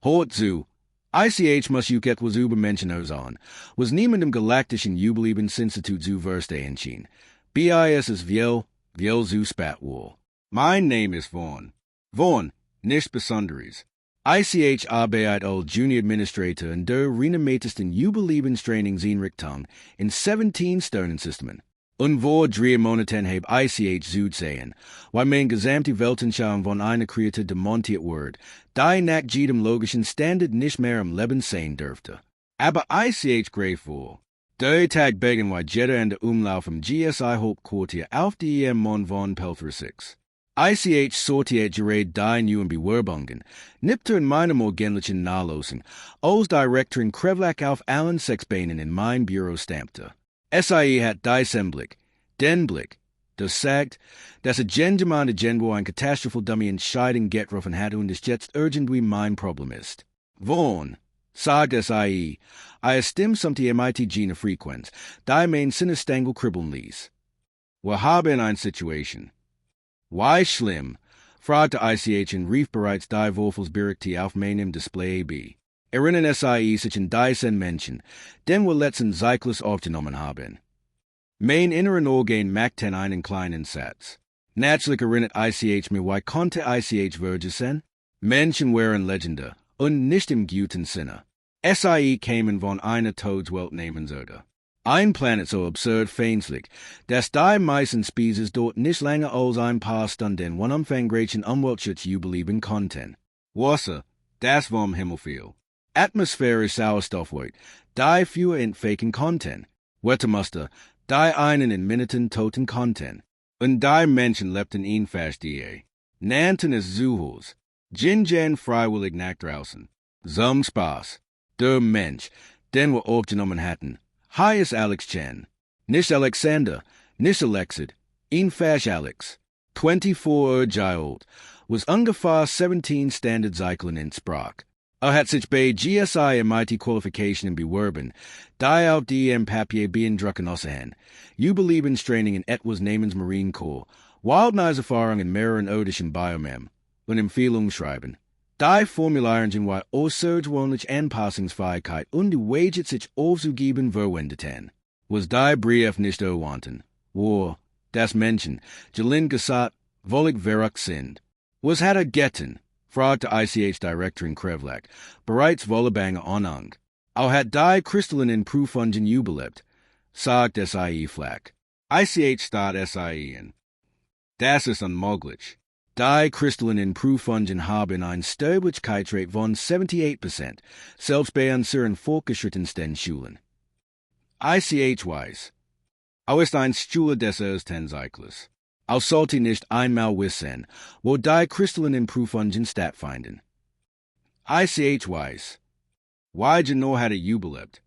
Hort zu. Ich muss etwas über Menschen hören. Was niemandem galaktischen Überleben Institut zu verstehen. Bis es viel zu spät war. Mein Name ist Vaughn. Vaughn, nichts Besonderes. Ich arbeite als Junior Administrator in der renommétesten Überlebenstrainingseinrichtung in 17 Sternensystemen. Und vor 3 Monaten habe ich zu sehen, weil mein gesamte Weltanschauung von einer Kreatur demontiert wird, die nach jedem logischen Standard nicht mehr am Leben sein dürfte. Aber ich grateful. Der Tag begen weil jeder an der Umlauf im GSI Hauptquartier auf die Mon von Pelfer 6. Ich sortiert gerade die neuen Bewerbungen, nipter in meinem morgendlichen Nachlosung, als Direktorin Krevlak auf allen 6 Beinen in mein Büro stampte. Hat diesem Blick, den Blick, das sagt, dass Gemeinde Genwo ein katastrophal dummy Entscheidung getroffen hat und es jetzt irgendwie mein Problem ist. Vaughn, sagt ich stimme samt die MIT Gene Frequenz, die mein Sinnestangel kribbeln ließ. Wir haben eine Situation. Why schlimm? Fragte ich und rief bereits die Würfelsberichte auf meinem Display ab. Erinnern sich an diesen Menschen, den wir letzten Zyklus aufgenommen haben. Mein inneren Organ macht einen kleinen Satz. Natürlich erinnert ich mir, wie konnte ich vergessen? Menschen wären Legende, und nicht im guten Sinne. Kämen von einer Todswelt nehmen sollte. Ein Planet so absurd feinselig, dass die meisten Species dort nicht länger als ein paar Stunden umfangreichen Umweltschutz überleben konnten. Wasser, das vom Himmel fiel. Atmosphärisch Sauerstoffwert, die für entfaken konnten. Wettermuster, die einen in Minuten toten konnten. Und die Menschen lebten einfach die. Nannten es Zuhus. Jen freiwillig nach draußen. Zum Spaß. Der Mensch, den wir aufgenommen hatten. Hi ist Alex Chen. Nicht Alexander, nicht Alexid. Einfach Alex. 24 Jahre alt. Was ungefähr 17 Standardzyklen in Sprach. Hat sich bei GSI MIT Qualificationen bewerben, die auf die Papier beeindrucken aussehen. Überlebenstraining in etwas namens Marine Corps, Wildniserfahrung in mehreren irdischen Biomem und Empfehlungen schreiben. Die Formularen weil außergewöhnliche Anpassungsfähigkeit und die Wege sich aufzugeben verwendeten. Was die Brief nicht erwandten, wo das Menschen, gelin gesagt, wollig verrückt sind. Was hat getten? Fragte ich Direktorin Krevlak, bereits Wollebange Anang. Auch hat die kristallinen Prüfungen überlebt, sagt flak. Staat in. Das ist unmöglich. Die kristallinen Prüfungen haben ein Sterblichkeitsrate von 78%, selbst bei unseren fortgeschrittensten Schulen. Ich weiß. Auch ist ein Schule des ersten Zyklus. Auch sollte nicht einmal wissen, wo die kristallinen Prüfungen stattfinden. Ich weiß. Why genau hatte überlebt?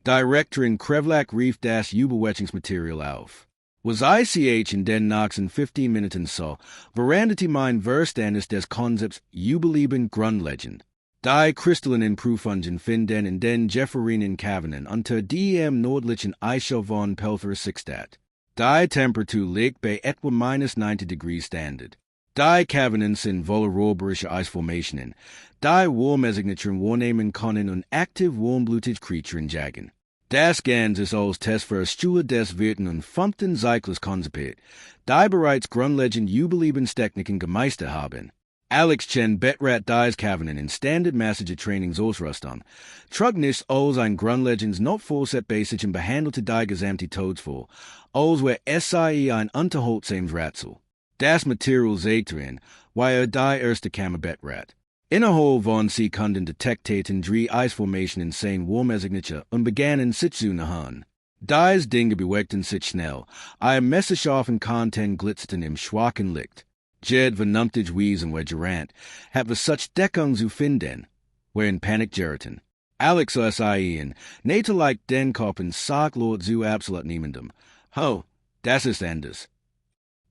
Direktorin Krevlak rief das Überwachungsmaterial auf. Was ich in den nächsten 15 Minuten so, veranderte mein Verständnis des Konzepts Überleben grundlegend. Die kristallinen Prüfungen finden in den Jefferinen Kavenen unter dem nördlichen Eichel von Pelfer 6 statt. Die Temperatur liegt bei etwa -90 Degrees Standard. Die Kavenen sind vulnerabilische Eisformationen, die Wurmesignaturen wahrnehmen können und aktiv warmblutige Kreaturen jagen. Das Ganze ist als Test für Schule des vierten und fünften Zyklus konzipiert, die bereits grundlegend Überlebenstechniken gemeistert haben. Alex Chen betrat dies Kavenen in standardmäßige Trainingsausrüstung, trug nicht als ein grundlegendes Notfallset basic und behandelte die gesamte Todesfall, als wäre ein unterhaltsames Rätsel. Das Material seht drin, weil die erste Kammer betrat. Innerhalb von Sekunden detektierten 3 Eisformationen sein Wurmsignature und begannen sich zu nahen. Dies Dinge bewegten sich schnell, ein messerscharfen Content glitzerten im schwachen Licht. Jed vernünftig wiesen wir gerant, hat wir such Deckung zu finden, wir in Panik geraten. Alex nete like den Koppen Lord zu absolut niemandem. Ho, das ist anders.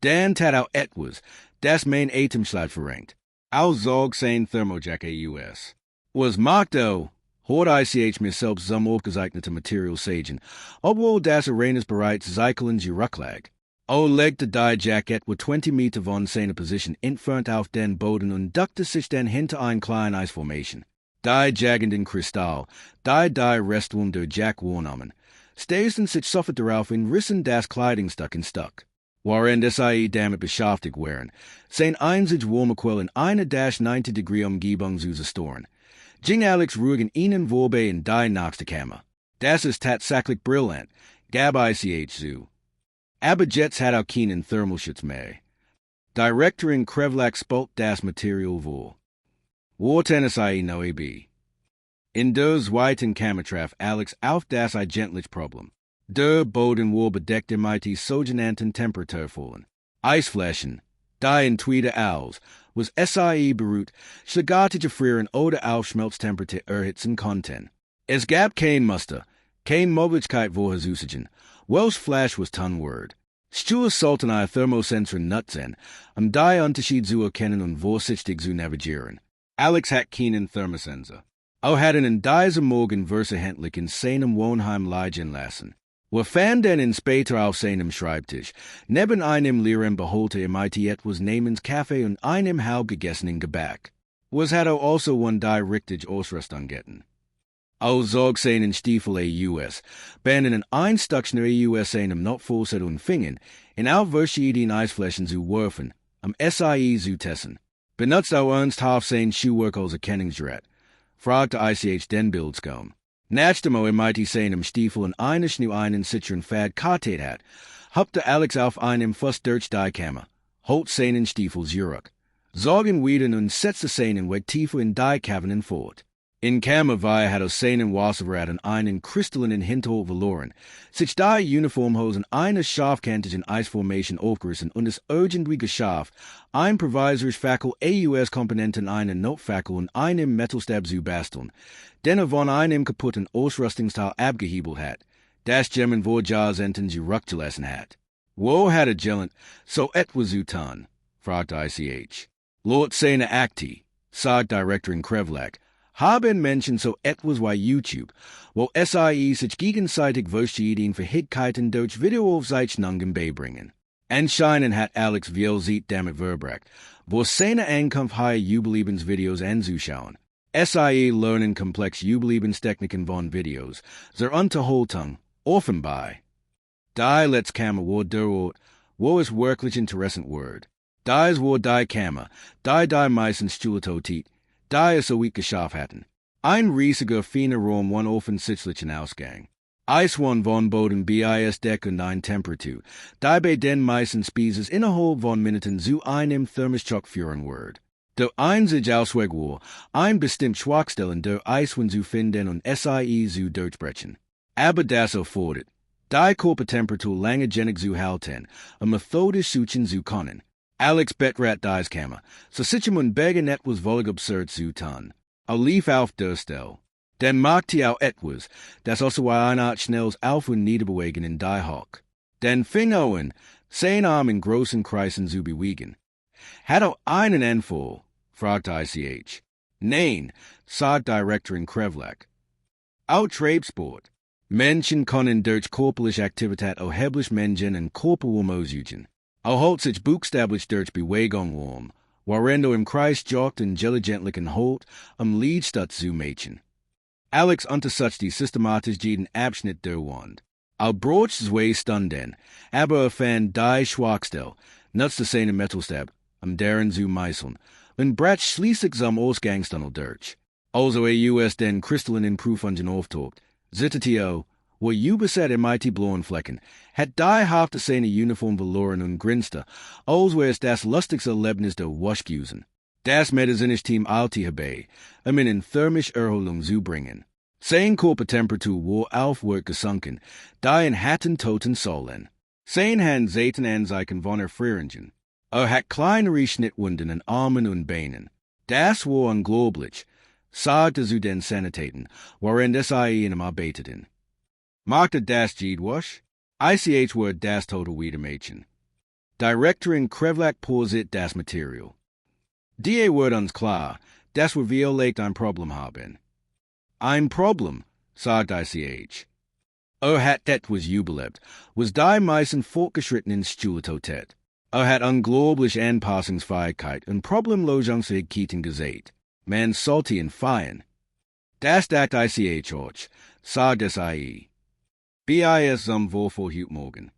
Dan tat auch etwas, das mein Atemschlag verrenkt. Auch Zog sein Thermojacke US. Was macht hat mir selbst zum aufgezeichnete Material sagen, obwohl das Arenas bereits Zyklens Rücklag. Legte die Jacket mit 20 Meter von seiner Position entfernt auf den Boden und duckte sich dann hinter ein kleinen Eisformation. Die jagenden Kristall, die restwon der Jack Warnamen. Stasen sich soffet darauf in Rissen das Kleidungsstück in Stuck. Warend SIE damit beschäftigt wären, sein einzig Wurmequell in eine dash 90 Degree Umgebung zu storen. Jing Alex ruhigen ihnen vorbe in die nächste Kammer. Das ist tatsächlich brillant, gab ich zu. Aber Jets hat auch keinen Thermalschutz mehr. Directorin Krevlak spult das Material vor. Tennis I no AB. In der zweiten Kammer traf Alex auf das eigentliche Problem. Der Boden war bedeckt mit sogenannten Temperaturfallen. Eisflächen, die in Tweede aus, was SIE beruht, schlagarte gefrieren oder Aufschmelztemperatur erhitzen konnten. Es gab kein Muster, kein Möglichkeit vorherzusagen, welch Flash was Word. Stuhl sollten I Thermosensoren nutzen, die Unterschied zu erkennen und vorsichtig zu navigieren. Alex hat keinen Thermosensor. Hatten in diese Morgen versehentlich in seinem Wohnheim liegen lassen. Wir fanden ihn später auf seinem Schreibtisch, neben einem leeren Behälter etwas namens Kaffee und einem halb gegessenen Gebäck. Was hat also one die richtig Ausrüstung getten. Zog seinen Stiefel US, banden in ein Stückchen US seinem Notfallset und fingen, in auf verschiedenen Eisflächen zu werfen, SIE zu testen. Benutzt ernsthaft sein Schuhwerk als Erkennungsgerät. Fragte ich den Bildschirm. Nachdem seinem Stiefel und eine Schnee einen sicheren Pfad kartet hat, hoppte Alex auf einem fast durch die Kammer, holt seinen Stiefel zurück. Sorgen wieder und setzte seinen Weg tiefer in die Cavern fort. In Kammer hat seinen Wasserrad und einen kristallinen Hinterhalt verloren, sich die Uniformhosen einer scharfkantigen Eisformation aufgerissen und es irgendwie geschafft, ein provisorisch Fackel AUS-Komponenten einen Notfackel und einem Metallstab zu basteln, den von einem kaputten Ausrüstungsteil abgehebelt hat, das Gemmen Vorjahrzehnten zurückgelassen hat. Wo hatte Gellant so etwas zu tun? Fragte ich. Lord seine Akti, sagt Direktorin Krevlak, haben Menschen so etwas wie YouTube, wo SIE sich gegenseitig verschiedene Fähigkeiten durch Videoaufzeichnungen beibringen. Anscheinend hat Alex viel Zeit damit verbracht, wo seine Ankunft hier Überlebensvideos anzuschauen. SIE lernen komplex Überlebenstechniken von Videos, zur Unterhaltung, offenbar. Die letzte Kammer war der Ort, wo es wirklich interessant wird. Dies war die Kammer, die meistens Schultotit, die es so weit geschafft hatten. Ein riesiger, feiner Raum von offensichtlichen Ausgang. Eis von Boden bis Deck und ein Temperatur, die bei den meisten Spieses innerhalb von Minuten zu einem Thermoschock führen wird. Der einzige Ausweg war, ein bestimmt Schwachstellen der Eiswand zu finden und SIE zu durchbrechen. Aber das erfordert, die Körpertemperatur lange genug zu halten, methodisch suchen zu können. Alex betrat dies Kammer, so sicher man begen etwas völlig absurd zu tun. Lief auf der Stelle. Dann machte auch etwas, das also eine Art schnelles Auf- und Niederbewegen in die Hock. Dann fing an, sein Arm in großen Kreisen zu bewegen. Hat einen Anfall? Fragte ich. Nein, sagt Direktorin Krevlak. Treibsport. Menschen können durch körperliche Aktivität erheblich Menschen und Körperwärme ausüben. Holt sich buchstäblich durch Bewegung warm, während im Kreis joggt und diligentlichen Halt Lied statt zu machen. Alex untersucht die systematisch jeden Abschnitt der Wand. Broch zwei Stunden, aber fand die Schwachstelle, nutzte seinen Metallstab, deren zu meißeln, und brach schließlich zum Ausgangstunnel durch. Also US den kristallinen Prüfungen auftaucht, zitterte wo übersät MIT blauen Flecken, hat die Hälfte seine Uniform verloren und grinste, als wäre es das lustigste Erlebnis der Waschgusen. Das Medizinische-Team eilte herbei, in thermische Erholung zu bringen. Sein Körpertemperatur war aufwärts gesunken, da in hatten toten Säulen. Sein Hand säten Anzeichen von Erfrierungen. Hat kleinere Schnittwunden an Armen und Beinen. Das war unglaublich, sagte zu den Sanitäten, während SIE in ihm arbeiteten. Machte das Jedwasch? ICH word das total Wiedermädchen. Direktorin Krevlak posit das Material. Die word uns klar, dass wir vielleicht ein Problem haben. Ein Problem, sagt ICH. Hat das Überlebt, was die meisten fortgeschrittenen Schultotet. Hat unglaubliche Anpassungsfähigkeit und Problemlösungsfähigkeiten gesät. Man sollte ihn feiern. Das Dakt ich och, sa des IE. BIS zum Vorfall Hut Morgan.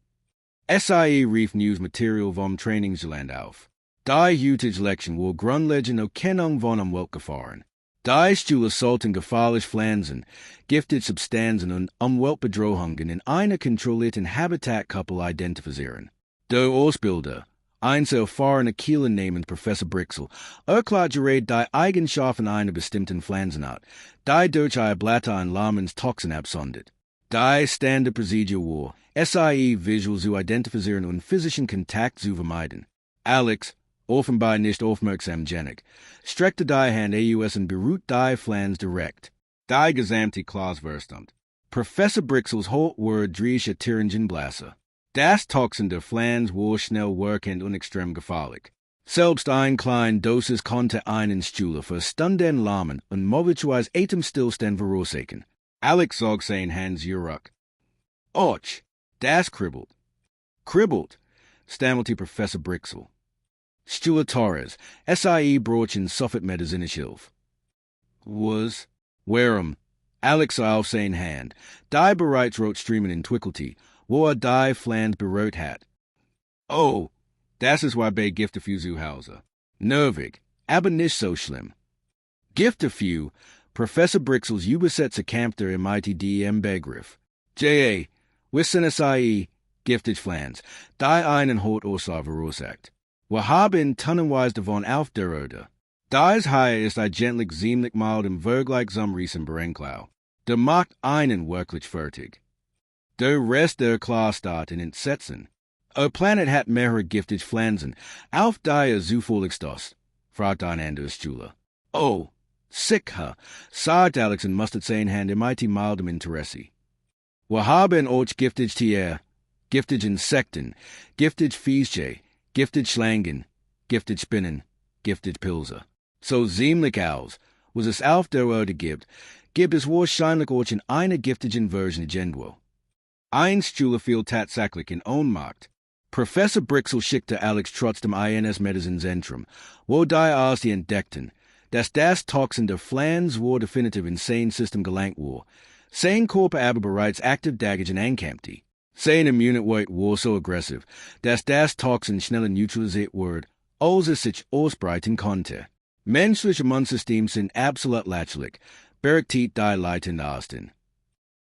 SIE Reef News Material vom Trainingsland auf. Die Hutage Lection wo Grundlegend o Kennung von Umweltgefahren. Die Stule sollten gefährlich Pflanzen, giftige Substanzen und Umweltbedrohungen in einer kontrollierten Habitatkuppel identifizieren. Der Ausbilder, erfahrene Kieler nehmen Professor Brixel, erklärt gerät die Eigenschaften einer bestimmten Pflanzenart, die durch ihr Blätter ein lahmes Toxin absondert. Die Standardprozedur war, SIE visual zu identifizieren und physischen Kontakt zu vermeiden. Alex, offenbar nicht aufmerksamgenig, streckte die Hand aus und berührt die Pflanze direkt. Die gesamte Klasse verstand. Professor Brixels Wort drische Thüringen Blasse. Das Toxin der Pflanze war schnell wirkend und extrem gefährlich. Selbst ein kleine Dosis konnte einen Stule für Stunden lahmen und möglicherweise Atemstillstand verursachen. Alex zog sein Hand zurück. Och, das kribbelt. Kribbelt, stammelte Professor Brixel. Stula Torres, SIE Brochen Suffet Medizinisch Hilf. Was, warum, Alex auf sein Hand, die bereits rot streamen in Twickelty, wo die Flanz berot hat. Oh, das ist why bei Gifte für zu Hause. Nervig, aber nicht so schlimm. Gifte für, Professor Brixels übersetze Kampter im ITDM Begriff. J.A., wissen SIE, giftig Flanz, die einen Hautaussaat verursacht. Wir haben tonnenweise davon auf der Erde. Das Hai ist eigentlich ziemlich mild im Vergleich zum Riesen Berenklau. Der macht einen wirklich fertig. Der Rest der Klasse steht in Entsetzen. Planet hat mehrere giftige Pflanzen, auf die zufällig das, fragt ein anderes Schüler. Oh, sicher, sagt Alex und mustert sein Hand im mildem Interesse. Wir haben auch giftige Tiere, giftige Insekten, giftige Viecher, giftig Schlangen, giftig Spinnen, giftig Pilze. So ziemlich aus, was es auf der Erde gibt es wahrscheinlich auch in einer giftigen Version irgendwo. Ein Schüler fiel tatsächlich in Ohnmacht. Professor Brixel schickte Alex trotzdem ins Medizenzentrum, wo die Ärzte entdeckten, dass das Toxin der Pflanze war definitiv in sein System gelangt war, sein Körper aber bereits aktiv dagegen ankämpfte. Sein Immunität war so aggressiv, dass das Toxin schneller neutralisiert wurde, als es sich ausbreiten konnte. Menschliche Immunsysteme sind absolut lächerlich, berechtigt die Leitenden Arsten.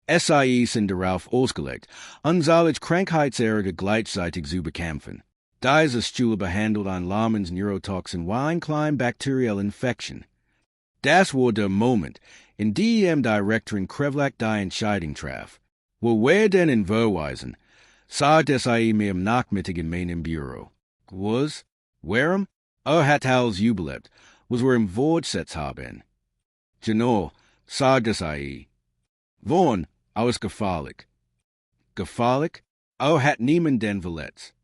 SIE sind darauf ausgelegt, anzahlliche Krankheitserreger gleichzeitig zu bekämpfen. Diese Studie behandelt ein lahmes Neurotoxin wie ein kleine bakterielle Infektion. Das war der Moment, in dem Direktorin Krevlak die Entscheidung traf. Wir werden in verweisen, sagt SIE mir am Nachmittag in meinem Büro. Was? Warum? Hat Hals überlebt, was wir im Wortsetz haben. Genau, sagt SIE. Wann? Aus gefährlich. Gefährlich? Hat niemand den verletzt.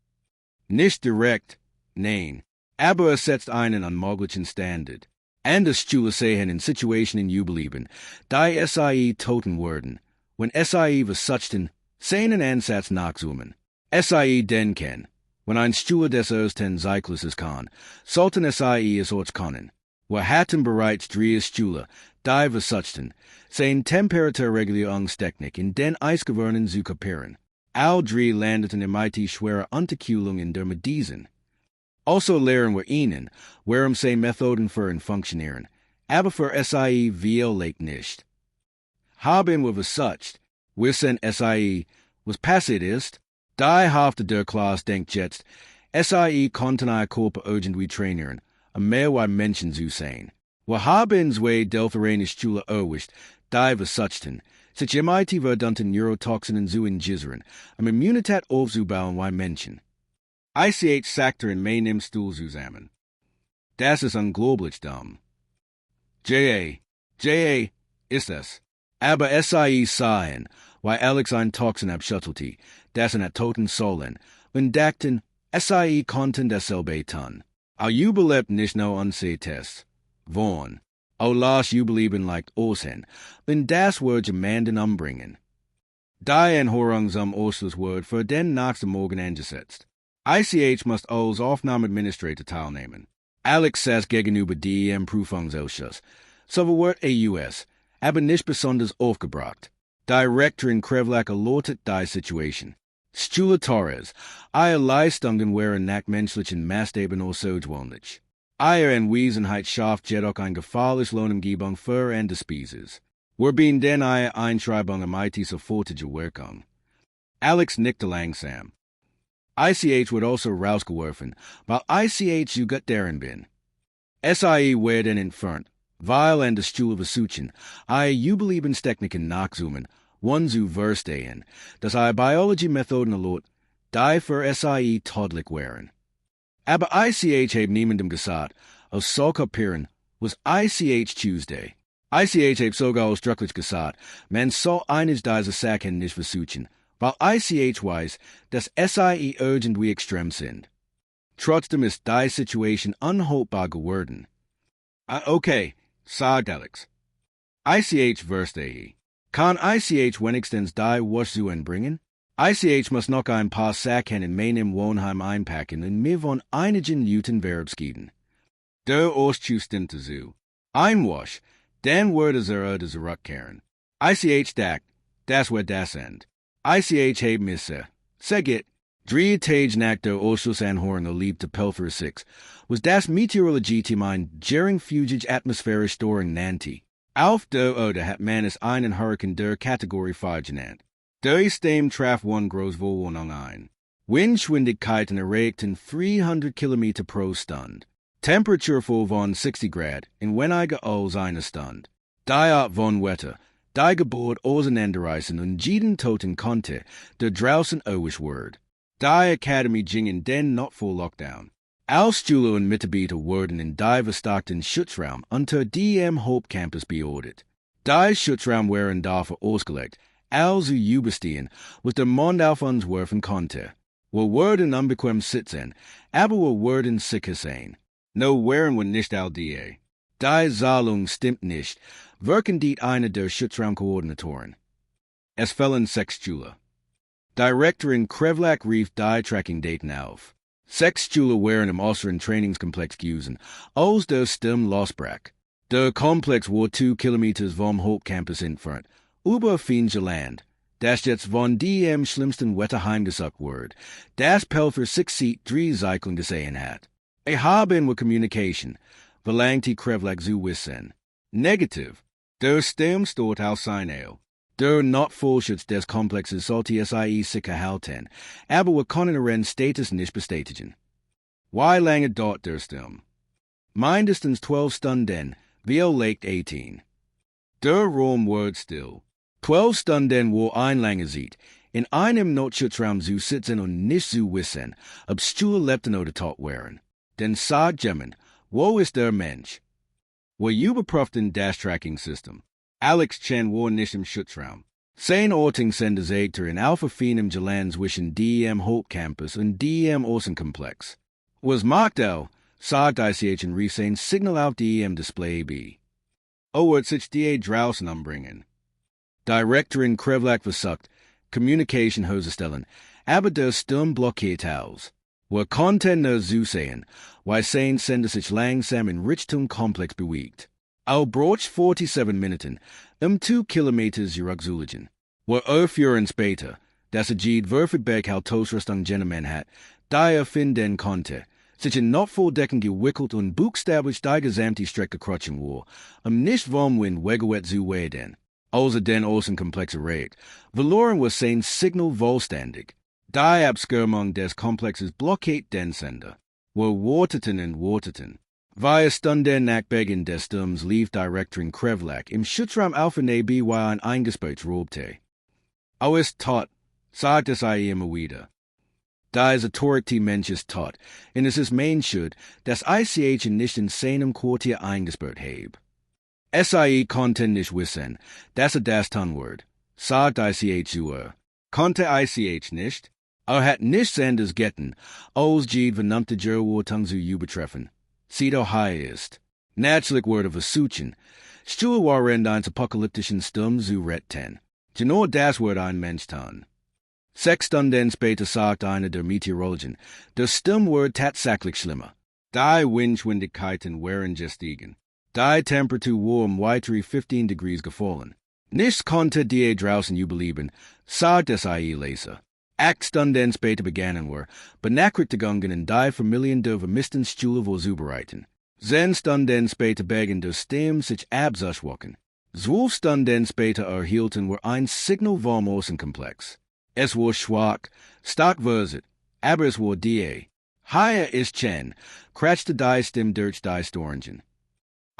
Nicht direkt, nein, aber es setzt einen unmöglichen Standard. Anders Schüler sehen in Situationen Überleben, die SIE toten werden. Wenn SIE versuchten, seinen Ansatz nachzoomen. SIE denken, wenn ein Schüler des ersten Zyklus kann, sollten SIE es auch können. Wir hatten bereits 3 Schüler, die versuchten, seine Temperaturregulierungstechnik in den Eisgewöhnen zu kapieren. All 3 landeten im IT schwere Unterkühlung in der Medizin. Also lehren wir ihnen, warum seine Methoden für ihn funktionieren, aber für SIE wirklich nicht. Haben wir versucht, wissen SIE, was passiert ist? Die Hälfte der Klasse denkt jetzt, SIE konnten ihr Körper irgendwie trainieren, mehr wie Menschen zu sein. Wir haben zwei delphirene Schüler erwischt, die versuchten, sich im IT verdanten Neurotoxinen zu injizieren, Immunität aufzubauen wie Menschen. ICH sagte in meinem Stuhl zusammen. Das ist unglaublich dumm. J.A. ist es. Aber SIE sahen, weil Alex ein Toxin abschüttelte, das in der toten Sohlen, und dachten, SIE konnten dasselbe tun. Überlebt nicht nur Anseh-Tests. Wann? Las Überleben leicht aussehen, und das wird jemanden umbringen. Die Anhörung zum Ausschlusswort für den nächsten Morgen angesetzt. ICH muss als Aufnahmeadministrator teilnehmen. Alex saß gegenüber dem Prüfungsausschuss. So wird AUS, aber nicht besonders aufgebracht. Directorin Krevlak erläutert die Situation. Stula Torres, Eier Leistungen wären nach menschlichen Maßstäben außergewöhnlich. Eier Anwesenheit schafft jedoch ein gefährlich Lohnumgebung für und Spezies. Wir bin den Eier Einschreibung am IT sofortige Wirkung. Alex nickte langsam. ICH wird also rausgeworfen, weil ICH you got darin bin. SIE werden entfernt, weil an der Stule versuchen, Überlebenstechniken nachzoomen, one zu verstehen, dass Biology-Methoden erlaubt, die für SIE todlich wären. Aber ICH heb niemandem gesagt, aus so kopieren, was ICH Tuesday. ICH heb sogar ausdrücklich gesagt, man soll eines dieser Sachen nicht versuchen, weil ICH weiß, dass SIE irgendwie extrem sind. Trotzdem ist die Situation unhaltbar geworden. Okay, sagt Alex. ICH verstehe. Kann ICH wenigstens die Wurst bringen? ICH muss noch ein paar Sachen in meinem Wohnheim einpacken und mir von einigen Minuten verabschieden. Der Ostzustand zu. Einwasch, dann würde zurückkehren. ICH sagt, das wird das End. ICH heb misse. Segit, 3 Tage nach der Ausschussanhörung erlebte Pelfer 6, was das Meteorologie-Team ein geringfügig atmosphärisch Störung nannte. Auf der Erde hat man es einen Hurrikan der Kategorie 4 genannt. Der System traf one Großwohnung ein. Windgeschwindigkeiten erreichten 300 km pro Stunde. Temperatur von 60 Grad in weniger als einer Stunde. Die Art von Wetter, die Geburt auseinanderreißen und jeden toten konnte, der draußen ewig wird. Die Akademie gingen denn not vor Lockdown. Als Schule und Mitarbeiter wurden in die verstärkten Schutzraum unter dem Hauptcampus beordert. Die Schutzraum waren dafür ausgelegt, also überstehen, was der Mond auf uns werfen konnte. Wir wurden unbequem sitzen, aber wir wurden sicher sein. No wären wir nicht all die. Die Zahlung stimmt nicht, wirken die eine der Schutzraumkoordinatoren. Es fehlen 6 Schüler. Direktorin Krevlak rief die Tracking-Daten auf. 6 Schüler wären im äußeren Trainingskomplex gewesen, als der Sturm losbrach. Der Komplex war 2 Kilometer vom Hauptcampus entfernt, über finnische Land, das jetzt von dem schlimmsten Wetter heimgesucht wird, das Pelfer 6 sieht 3 Cyclen gesehen hat. Haben wir Communication, verlangte Krevlak zu wissen. Negativ. Der Sturm steht aus seinem. Der Notfallschutz des Komplexes sollte SIE sicher halten, aber wir können ihren Status nicht bestätigen. Wie lange dauert der Sturm? Mindestens 12 Stunden, vielleicht 18. Der Raum wird still. 12 Stunden wo ein lange sieht, in einem Notschutzraum zu sitzen und nicht zu wissen, ob Stuhl lebten oder tot wären. Denn sagt jemand, wo ist der Mensch? Wir überprüften das Tracking-System. Alex Chen war nicht im Schutzraum. Sein Ortungssender sagte in Alpha Phenom Jalan zwischen dem Hauptcampus und dem Außenkomplex. Was macht sagt ICH und rief sein Signal auf dem Display B. Wird sich die draußen umbringen. Direktorin Krevlak versucht, Communication herzustellen, aber der Sturm blockiert aus. Wir konnten nur zusehen, weil sein Sender sich langsam in Richtung Komplex bewegt. Braucht 47 Minuten, 2 Kilometer zurückzulegen. Wir erfuhren später, dass Jed Würfelberg Hautosrüstung genommen hat, da finden konnte, sich in Notfalldecken gewickelt und buchstäblich die gesamte Strecke krutschen war, nicht vom Wind weggeweht zu werden. Also den Außenkomplex erreicht, verloren wir sein Signal vollständig. Die Abskirmung des Komplexes blockiert den Sender. Wir warteten und warteten. Via Stunden nach Beginn des Sturms lief Direktorin Krevlak im Schutzraum auf und ab wie ein eingesperrtes Robte. Ist tot, sagt es immer wieder. Diese torte Mensch ist tot, und es ist mein Schuld, dass ICH nicht in seinem Quartier eingesperrt habe. SIE konnte nicht wissen, dass das tun wird, sagt ICH zu. Konnte ICH nicht? Hat nichts anderes getan, als die verdammte Gerwartung zu übertreffen. Sie doch high ist. Natürlich wurde versuchen, Stuhl waren eines apokalyptischen Sturm zu retten. Genau das wird ein Mensch tun. 6 Stunden später sagt einer der Meteorologen, der Sturm wird tatsächlich schlimmer. Die Windgeschwindigkeiten waren gestiegen. Die Temperatur warm weiter 15 degrees gefallen. Nichts konnte die draußen Überleben, sagt es leser. 8 Stunden später begannen wir, benachrichtigungen in die Familien der vermissten Stühle vorzubereiten. 10 Stunden später begann der Stem sich abzuschwachen. 12 Stunden später erhielten wir ein Signal vom Außenkomplex. Es war schwach, stark verset, aber es war die. Hier ist Chen, kratzte die Stem durch die Storingen.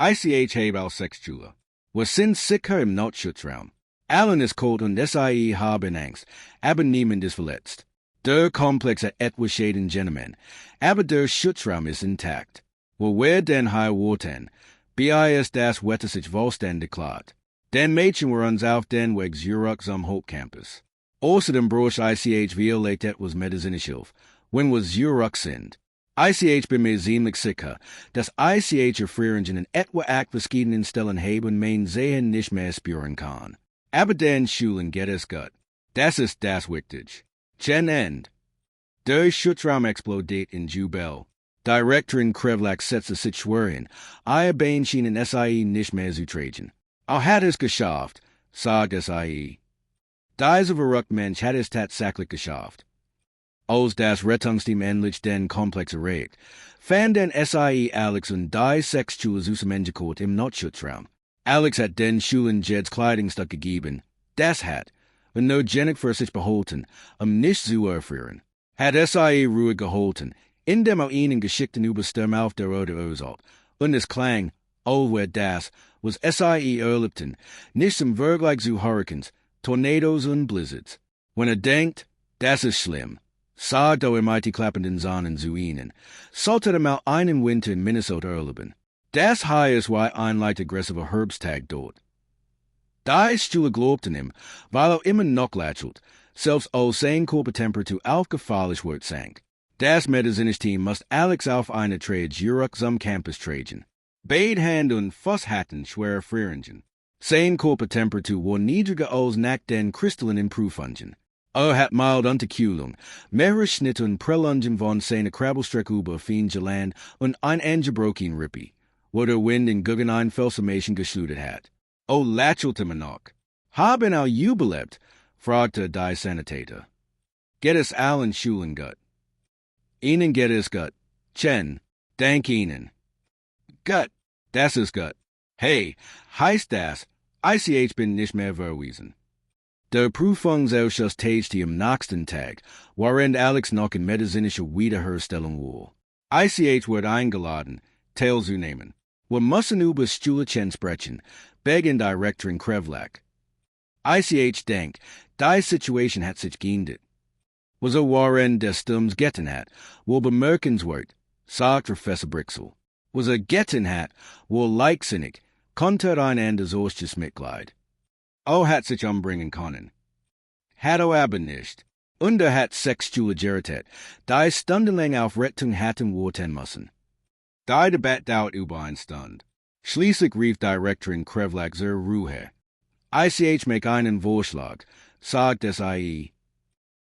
Ich habe al Sextula. Wir sind sicher im Notschutzraum. Allen ist kalt und haben Angst, aber niemand ist verletzt. Der Komplex hat etwas Schäden genommen, aber der Schutzraum ist intakt. Wir werden hier warten, bis das Wetter sich vollständig klärt. Den Mädchen wir uns auf den Weg zurück zum Hauptcampus. Außerdem brauche ich violet etwas Medizinhilfe, wenn wir zurück sind. Ich bin mir ziemlich sicher, dass ich Erfahrungen in etwa 8 verschiedenen Stellen haben mein Sehen nicht mehr spüren kann. Aber den Schulen geht es gut. Das ist das wichtig. Chen End. Der Schutzraum explodiert in Jubel. Direktorin Krevlak setzt sich schwören, ihr Beinchen in nicht mehr zu tragen. Hat es geschafft, sagt SIE. Dieser verrückte Mensch hat es tatsächlich geschafft. Als das Rettungsteam endlich den Komplex erreicht, fanden SIE Alex und die 6 Schüler zusammengekehrt im Notschutzraum. Alex hat den Schülern Jeds Kleidungsstück gegeben, das hat, und notwendig für sich behalten, nicht zu erfrieren. Hat SIE ruhig gehalten, indem ihnen geschickten Übersturm auf der Erde ausalt, und es klang, allwer das, was SIE erlebten, nicht zum Vergleich zu Hurricanes, Tornados und Blizzards. Wenn denkt, das ist schlimm, sagt MIT klappenden Sonnen zu ihnen, sollte mal einen Winter in Minnesota erleben. Das hier ist why ein leicht aggressiver Herbsttag dort. Die Schüler glaubten ihm, weil immer noch lächelt, selbst als sein Körpertemperatur aufgefallen wird sank. Das Medizinsteam muss Alex auf eine Trade zurück zum Campus tragen. Beide Hand und Fuß hatten schwere Frierungen. Sein Körpertemperatur war niedriger als nach den Kristallen Prüfungen. Hat mild Unterkühlung, mehrere Schnitte und Prellungen von seiner Krabbelstrecke über Land und ein angebrochen Rippe, wo der Wind in Guggenheim Felsformation geschüttet hat. Lächelte man noch. Haben auch überlebt? Fragte die Sanitator. Geht es allen Schulen gut? Ihnen geht es gut. Chen, dank Ihnen. Gut, das ist gut. Hey, heißt das, ich bin nicht mehr verwiesen. Der Prüfungsausschuss tätigte am nächsten Tag, während Alex noch in medizinischer Wiederherstellung war. Ich wird eingeladen, teilzunehmen. Wir müssen über Schulchen sprechen, begann Direktorin Krevlak. Ich denkt, die Situation hat sich geändert. Was waren des Stimms getten hat, wohl bemerkenswert, sagt Professor Brixel. Was getten hat, wohl leichtsinnig, konnte ein anderes Mitglied. Hat sich umbringen können. Hat aber nicht. Und hat 6 Schüler gerichtet, die stundenlang auf Rettung hatten warten müssen. Die Debatte dauert über eine Stunde. Schließlich rief Direktorin Krevlak zur Ruhe. Ich make einen Vorschlag, sagt SIE.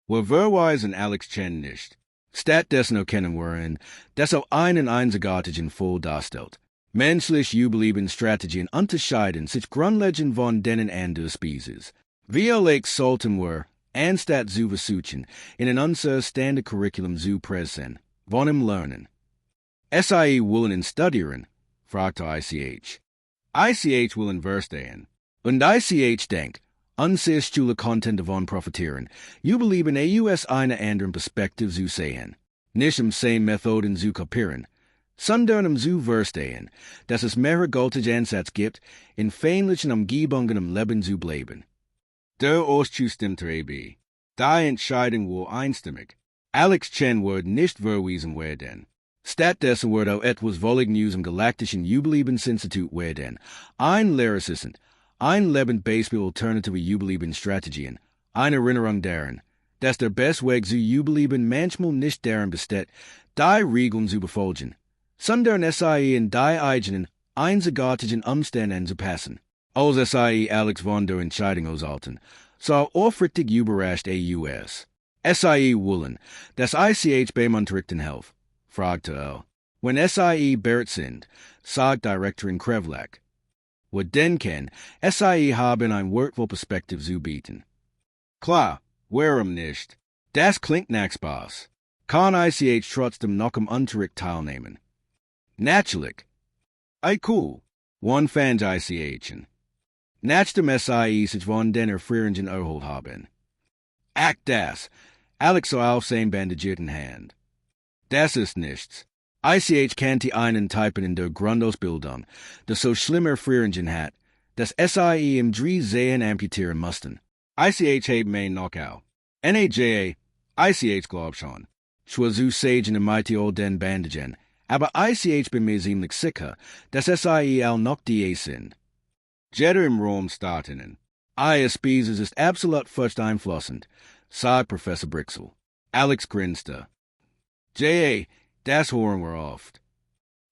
Wir verweisen Alex Chen nicht. Stattdessen erkennen wir ihn, dass einen einzigartigen Fall darstellt. Menschlich Überlebensstrategien unterscheiden sich grundlegend von denen anderer Spezies. Wie sollten wir, anstatt zu versuchen, in unser Standardcurriculum zu pressen, von ihm lernen. SIE wollen studieren, fragte ICH. ICH wollen verstehen. Und ICH denkt, unser Schüler Content davon profitieren, Überleben aus einer anderen Perspektive zu sehen. Nicht same Methoden zu kopieren, sondern zu verstehen, dass es mehrere gültige Ansätze gibt, in feindlichen Umgebungen im Leben zu bleiben. Der Ausschuss stimmte ab. Die Entscheidung war einstimmig. Alex Chen wird nicht verwiesen werden. Stattdessen wird auch etwas Völlig News im Galaktischen Überlebensinstitut werden. Ein Lehrassistent, ein Lebensbeispiel alternative Überlebensstrategien, eine Erinnerung daran, dass der beste Weg zu Überleben manchmal nicht darin besteht, die Regeln zu befolgen, sondern SIE in die eigenen, einzigartigen Umständen zu passen. Als SIE Alex von der Entscheidung aushalten, so aufrichtig überrascht AUS. SIE wollen, dass ICH beim Unterrichten helfen, fragte er. When SIE Bert sind, sagt Direktorin Krevlak. Wat denken, SIE haben ein Wort voll Perspektiv zu bieten. Klar, warum nicht? Das klingt nach Spaß. Kann ich trotzdem noch am Unterricht teilnehmen? Natürlich. Ei cool. One fand ICHen. Nach dem SIE sich von den Erfrieringen erholt haben. Ach das. Alex so aufsehen bandagierten Hand. Das ist nichts. ICH kann die einen typen in der Grundausbildung, das so schlimmer Erfrieringen hat, dass SIE im 3 Sehen amputieren mussten. ICH haben mein Knockout. NAJA, ICH glaub schon. Schwazu sagen im ITO den Bandagen, aber ICH bin mir ziemlich sicher, dass SIE auch noch die sind. Jeder im Raum starten. ISBs ist absolut furcht einflossend, sagt Professor Brixel. Alex grinste. J.A., das hören wir oft.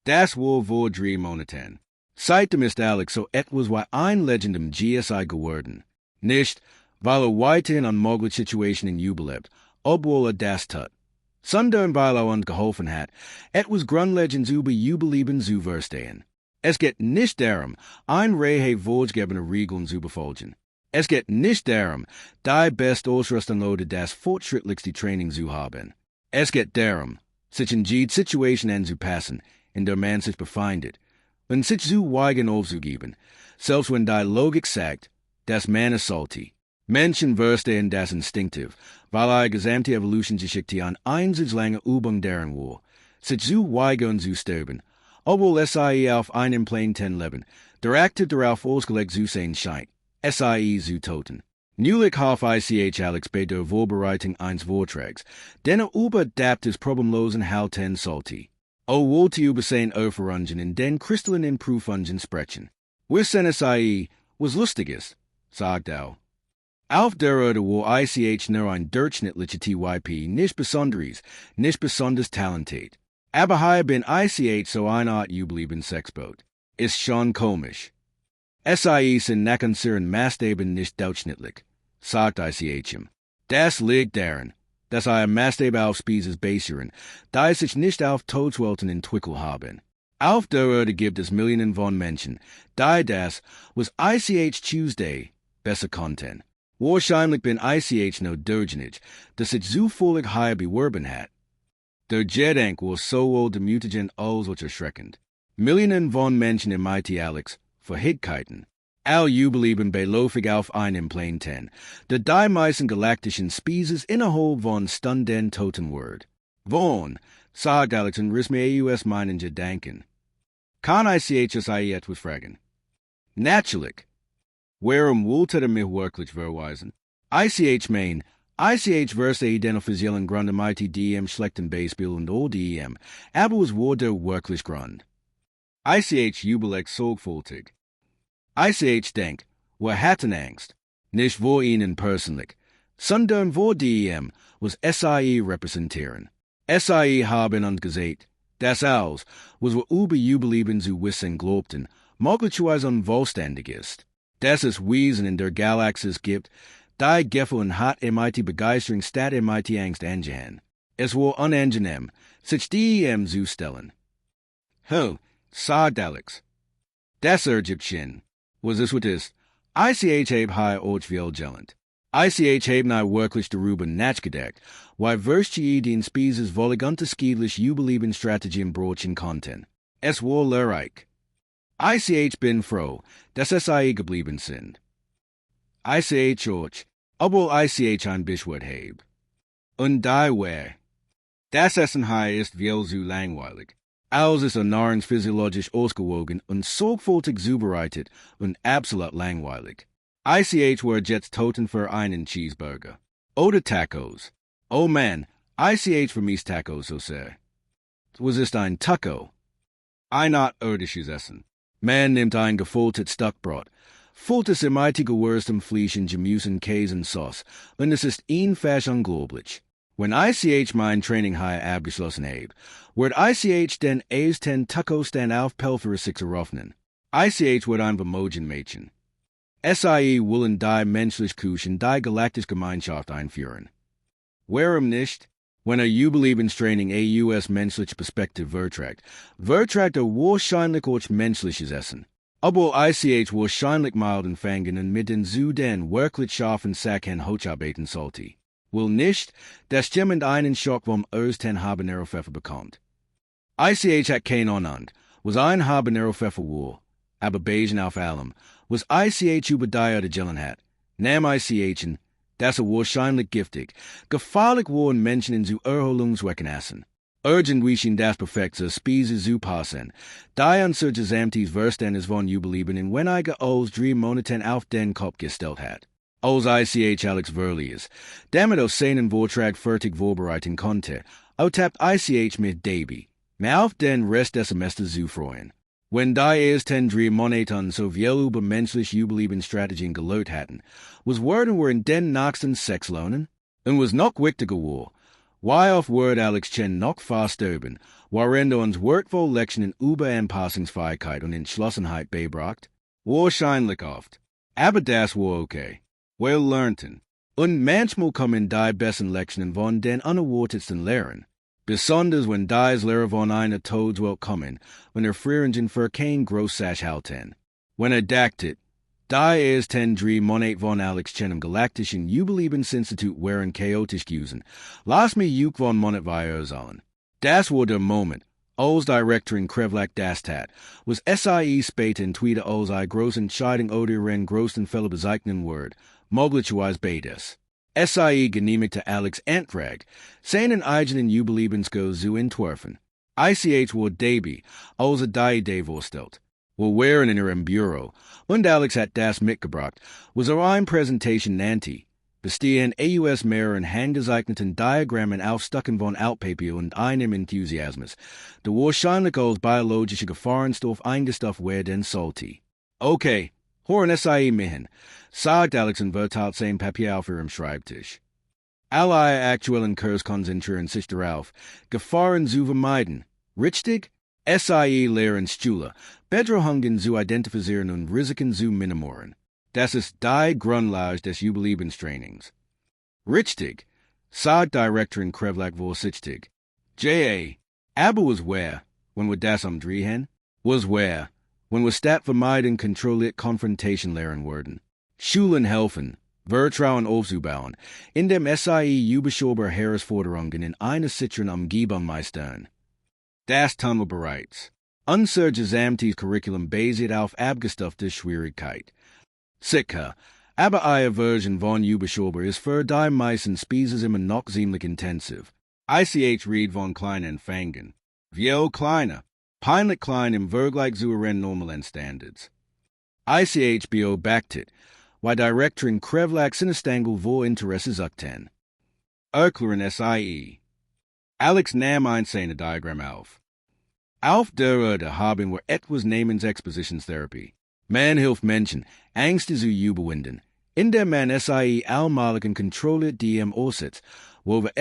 Das wohl vor 3 Monaten. Seitdem ist Alex so etwas wie ein Legend im GSI geworden. Nicht, weil weiterhin an mögliche Situationen überlebt, obwohl das tut. Sondern weil uns geholfen hat, etwas Grundlegendes über Überleben zu verstehen. Es geht nicht darum, ein Reihe vorgegebene Regeln zu befolgen. Es geht nicht darum, die best Ausrüstung oder das fortschrittlichste Training zu haben. Es geht darum, sich in jede Situation anzupassen, in der man sich befindet, und sich zu weigen aufzugeben, selbst wenn die Logik sagt, dass man es sollte. Menschen verstehen das instinktiv, weil gesamte Evolutionsgeschichte an einzig lange Übung darin war, sich zu weigern zu sterben, obwohl SIE auf einem Planeten leben, der aktiv darauf ausgelegt zu sein scheint, SIE zu toten. Neulich half ICH Alex bei der Vorbereitung eines Vortrags, den überdacht des problemlosen halten sollte. Wollte über sein Erfahrungen in den kristallinen Prüfungen sprechen. Wissen SIE, was Lustiges, sagt Auf der Erde wo ICH nur ein durchschnittlicher TYP nicht besonders talentiert. Aber hier bin ICH so eine Art Überleben Sexboot. Ist schon komisch. SIE sind nach unseren Maßstäben nicht durchschnittlich, sagt ICH. Das liegt daran, dass Maßstäbe auf Spezies basieren, die sich nicht auf Todeswelten entwickelt haben. Auf der Erde gibt es Millionen von Menschen, die das, was ICH Tuesday, besser konnten. Wahrscheinlich bin ICH no durchschnittlich, dass sich so völlig high beworben hat. Der Gedanke war so wohl der Mutagen als erschreckend. Millionen von Menschen im IT Alex, Verhitkeiten. All Überleben beläufig auf einem Planeten, der die meisten galaktischen Spezies innerhalb von Stunden toten wird. Von, sagt Alex und riss mir EUS meinen Gedanken. Kann ICH es etwas fragen? Natürlich. Warum wollte mich wirklich verweisen? ICH mein, ICH verse den offiziellen Grund am ITDM schlechten Beispiel und ODEM, aber es war der wirklich Grund. ICH überlegt sorgfältig. ICH denkt, wir hatten Angst, nicht vor ihnen persönlich, sondern vor DEM, was SIE repräsentieren. SIE haben uns gesagt, das alles, was wir über Überleben zu wissen glaubten, möglicherweise unvollständig ist. Dass es Wesen in der Galaxis gibt, die Gefühl und hat MIT Begeisterung statt MIT Angst angehen. Es war unangenehm, sich DEM zu stellen. Sagt Alex. Das Ägyptien, was es wat ist, ICH heb high auch viel gelend. ICH heb na wirklich darüber nachgedacht, weil welche den Spezies wollig unterschiedlich Überleben Strategien brochen konnten. Es war lehrreich. ICH bin froh, dass SIE geblieben sind. ICH auch, obwohl ICH ein Bischwort heb. Und die war. Das Essen hier ist viel zu langweilig. Alles ist enorm physiologisch ausgewogen und sorgfältig zubereitet und absolut langweilig. ICH war jetzt toten für einen Cheeseburger. Oder Tacos. Oh man, ICH vermisst Tacos so sehr. Was ist ein Taco? Ein Art irdisches Essen. Man nimmt ein gefoltertes Stockbrot, füllt es im gewürztem Fleisch in Gemüse und Käse und Sauce, und es ist einfach unglaublich. Wenn ICH mein Training hier abgeschlossen habe, wird ICH den ersten Tacos den Aufpelfer sich eröffnen. ICH wird ein Vermogen Mädchen. SIE wollen die menschliche Kuchen die galaktische Gemeinschaft einführen. Warum nicht? Wenn Überleben Training aus menschlich Perspektive vertragt. Vertragt wahrscheinlich auch menschliches Essen. Aber wahrscheinlich mild fangen und mit den Süden wirklich scharfen Sachen hocharbeiten sollte. Will nicht, dass jemand einen Schock vom ersten Habanero Pfeffer bekommt. Hat kein Anand, was ein Habanero Pfeffer wohl, aber Beijing auf allem, was über die oder Gillen hat. Nam ICHen, das wahrscheinlich giftig, gefährlich waren Menschen in zu Erholungswecken essen. Urgent wischen das perfekte Speise zu passen. Die unserches Amtes Verständnis von Überleben in wenn als 3 Monaten auf den Kopf gestellt hat. Als Alex Verlies, damit aus seinen Vortrag fertig vorbereiten konnte, tapt mit Davy, mehr auf den Rest des Semesters zu freuen. Wenn die ersten 3 Monaten so viel über menschliche Überlebensstrategien gelehrt hatten, was werden wir in den nächsten 6 lernen? Und was noch wichtiger war, why auf Word Alex Chen noch fast oben, waren uns wertvolle Lektionen über Anpassungsfähigkeit und Entschlossenheit beibracht? Wahrscheinlich oft. Aber das war okay. Wir lernten. Und manchmal kommen die besten Lektionen von den unerwartetsten Lehrern. Besonders wenn dies Lehrer von einer Todeswelt kommen, wenn Frieringen für kein Großsach halten. Wenn dachtet, die ersten 3 Monate von Alex Chen im Galaktischen Überlebensinstitut waren chaotisch gewesen. Lass mich juk von Monat weitersagen. Das war der Moment, als Direktorin Krevlak das tat, was später in Twitter als große Entscheidung oder einen großen Fälle bezeichnen wird, möglicherweise beides. Genehmigte Alex Antrag, seinen eigenen Überlebensgo zu entwerfen. War Davy, als die Idee vorstellt. Wir waren in ihrem Büro, und Alex hat das mitgebracht, was eine Präsentation nannte, bestehen aus mehreren handgezeichneten Diagrammen aufstucken von Altpapier und einem Enthusiasmus, der wahrscheinlich als biologischer Gefahrenstoff eingestufft werden sollte. Okay, hören mihin, sagt Alex und verteilt sein Papier auf ihrem Schreibtisch. Alle aktuellen Kurs konzentrieren sich darauf, Gefahren zu vermeiden. Richtig? Lehren Schule, Bedrohungen zu identifizieren und Risiken zu minimieren. Das ist die Grundlage des Überlebenstrainings. Richtig, sagt Direktorin Krevlak vorsichtig. J.A., aber was wer, wenn wir das umdrehen? Was wer, wenn wir statt vermeiden kontrolliert Konfrontation lehren werden. Schulen helfen, Vertrauen aufzubauen, indem überschaubar Herausforderungen in einer sicheren Umgebung meistern. Das tun wir bereits. Unser gesamtes Curriculum basiert auf abgestuffter Schwierigkeit. Sicher, aber eine Version von überschaubar ist für die meisten Spezies immer noch ziemlich intensiv. Read von kleinen Fangen. Viel kleiner. Peinlich klein im Vergleich zu ihren normalen Standards. Beobachtet, weil Direktorin Krevlak Sinistangel wo Interesse suchten. Erklären SIE. Alex nahm ein Diagramm auf. Auf der Erde haben wir etwas namens Expositionstherapie. Man hilft Menschen, Ängste zu überwinden, indem man allmählich kontrolliert aussitzt, wo wir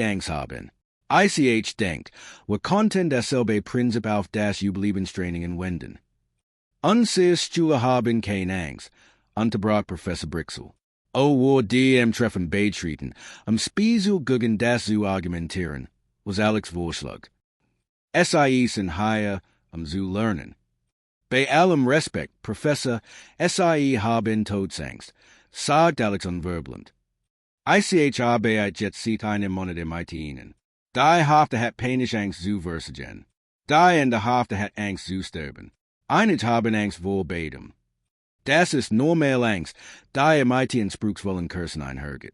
Angst haben. denkt, wir konnten dasselbe Prinzip auf das Überlebenstraining anwenden. Unsere Schüler haben keine Angst, unterbrach Professor Brixel. Wir treffen beitreten, Spiegel gegen das zu argumentieren, was Alex Vorschlag. Sind hier, zu lernen. Bei allem Respekt, Professor, haben Todesangst, sagt Alex unwirbelnd. habe jetzt seit einem Monat mit Ihnen. Die Hälfte hat panisch Angst zu versichern. Die in der Hälfte hat Angst zu sterben. Einige haben Angst vor beidem. Das ist normal Angst, die mit in spruchsvollen Kursen einhergeht.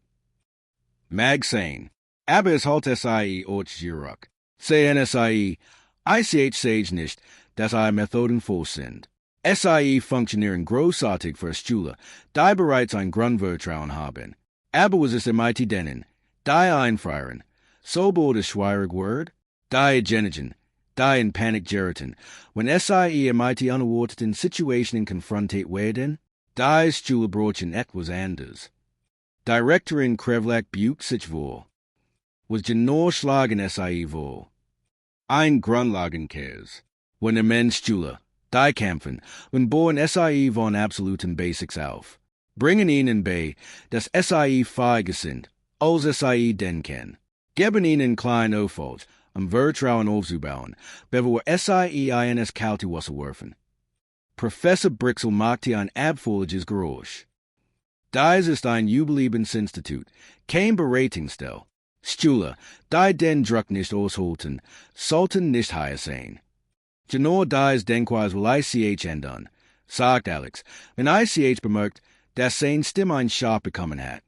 Mag sein, aber es halt auch Girock. Sehen sage nicht, dass Methoden voll sind. Funktionieren großartig für Schüler, die bereits ein Grundvertrauen haben. Aber was ist mit denen, die einfrieren? So bald ist schwierig wird, die genigen, die in Panik geraten, wenn mit unerwarteten Situationen konfrontiert werden, die Schüler brauchen etwas anderes. Direktorin Krevlak bucht sich wohl. Was genau schlagen wohl? Ein Grundlagenkäse. Wenn der Mensch Schüler, die kämpfen, und bauen von absoluten Basics auf. Bringen ihnen bei, dass fähig sind, als denken. Geben ihnen klein Offolg, vertrauen aufzubauen, bewer SciEins kalte wasserwerfen. Professor Brixel machte ein abfälliges Geräusch. Dies ist ein Überlebensinstitut, kein Beratungsstelle. Stühle, die den Druck nicht aushalten, sollten nicht hier sein. Genau dies Denkweise will ICH ändern, sagt Alex, wenn ICH bemerkt, dass seine Stimme ein Schaaf bekommen hat.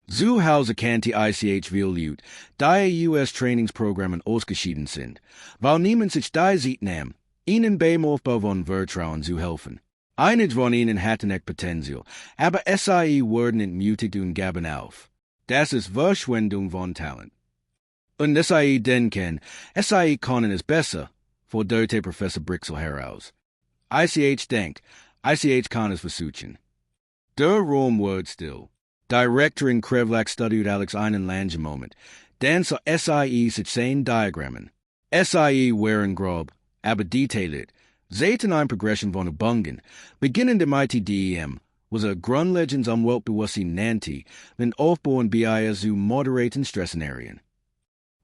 Zu Hause kannte ICH viel die US-Trainingsprogrammen ausgeschieden sind, weil niemand sich die Zeit nahm, ihnen beim Aufbau von Vertrauen zu helfen. Einige von ihnen hatten echt Potenzial, aber SIE wurden entmutigt und gaben auf. Das ist Verschwendung von Talent. Und SIE denken, SIE können es besser, forderte Professor Brixel heraus. ICH denkt, ICH kann es versuchen. Der Raum wird still. Director in Krevlak studied Alex einen langen Moment. Dann sah SIE sich sein Diagrammen. SIE waren grob, aber detailliert. Zaten ein Progression von Übungen, beginnend im ITDEM, was a grundlegends Umweltbewusstsein nannte, den Aufbau und BIS zu moderaten Stressenarien.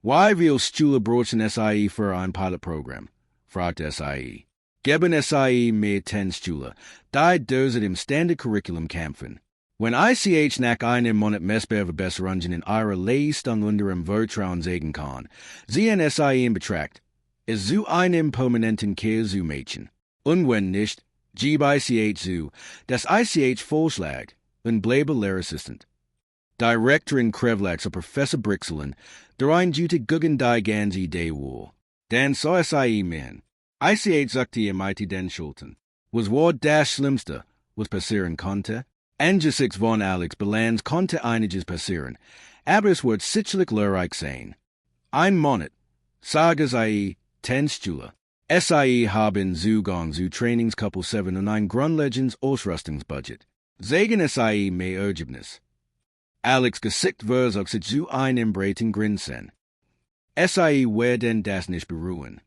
Why will Stühle brochen SIE für ein Pilotprogramm? Fragte SIE. Geben SIE mehr 10 Stühle, die dörset im Standard Curriculum kämpfen. Wenn ICH nach einem Monat Messbeverbesserungen in ihrer Leistung unter im Vertrauen sehen kann, sie an SIE in Betracht, es zu einem permanenten Kehr zu machen. Und wenn nicht, gib ICH zu, das ICH vorschlägt, und bleibe Lehrassistent. Director in Krevlak so Professor Brixelen, der ein Jute guggen die ganze Idee wohl. Dann so SIE men. ICH sagte ihm den Schulten. Was war das Schlimmste, was passieren konnte? Angesichts von Alex Belands konnte einiges passieren, aber es wird sicherlich lehrreich sein. Ein Monat, sage SIE, 10 Stühle. SIE haben Zugang zu Trainingscouple 7 und ein grundlegendes Ausrüstungsbudget. Sagen SIE mehr Ergebnis. Alex Gesicht versagt sich zu einem breiten Grinsen. SIE werden das nicht beruhen.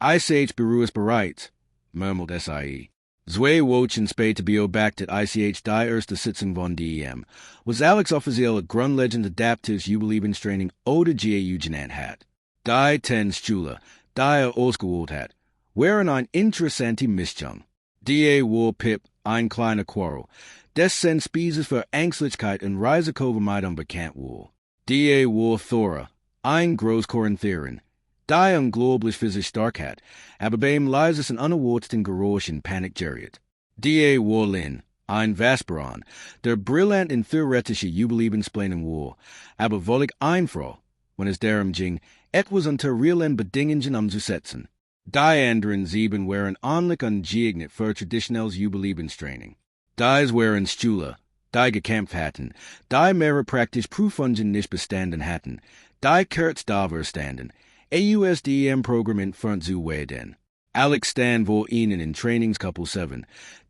ICH beruht bereits, murmelt SIE. 2 Wochen später beobachtet ICH die erste Sitzung von DEM, was Alex offiziell grundlegend adaptives Überlebenstraining oder GAU genannt hat. Die 10 Stühle, die ausgewählt hat, waren ein interessante Mischung. Die war Pip, ein kleiner Quarrel, dessen Spezies für Ängstlichkeit und Risikovermeidung bekannt war. Die war Thora, ein Großkorintherin, die unglaublich physisch stark hat, aber beim leisesten unerwarteten Geräusch in Panik geriet. Die war Lin, ein Vesperan, der brillant in theoretische Überlebensplänen war, aber völlig einfach, wenn es darum ging, etwas unter realen Bedingungen umzusetzen. Die anderen 7 waren onlich ungeeignet für traditionelles Überlebenstraining. Dies waren Stühle, die gekämpft hatten, die mehr praktisch Prüfungen nicht bestanden hatten, die kurz da verstanden, AUSDM-Programm entfernt zu werden. Alex stand vor ihnen in Trainingscouple 7,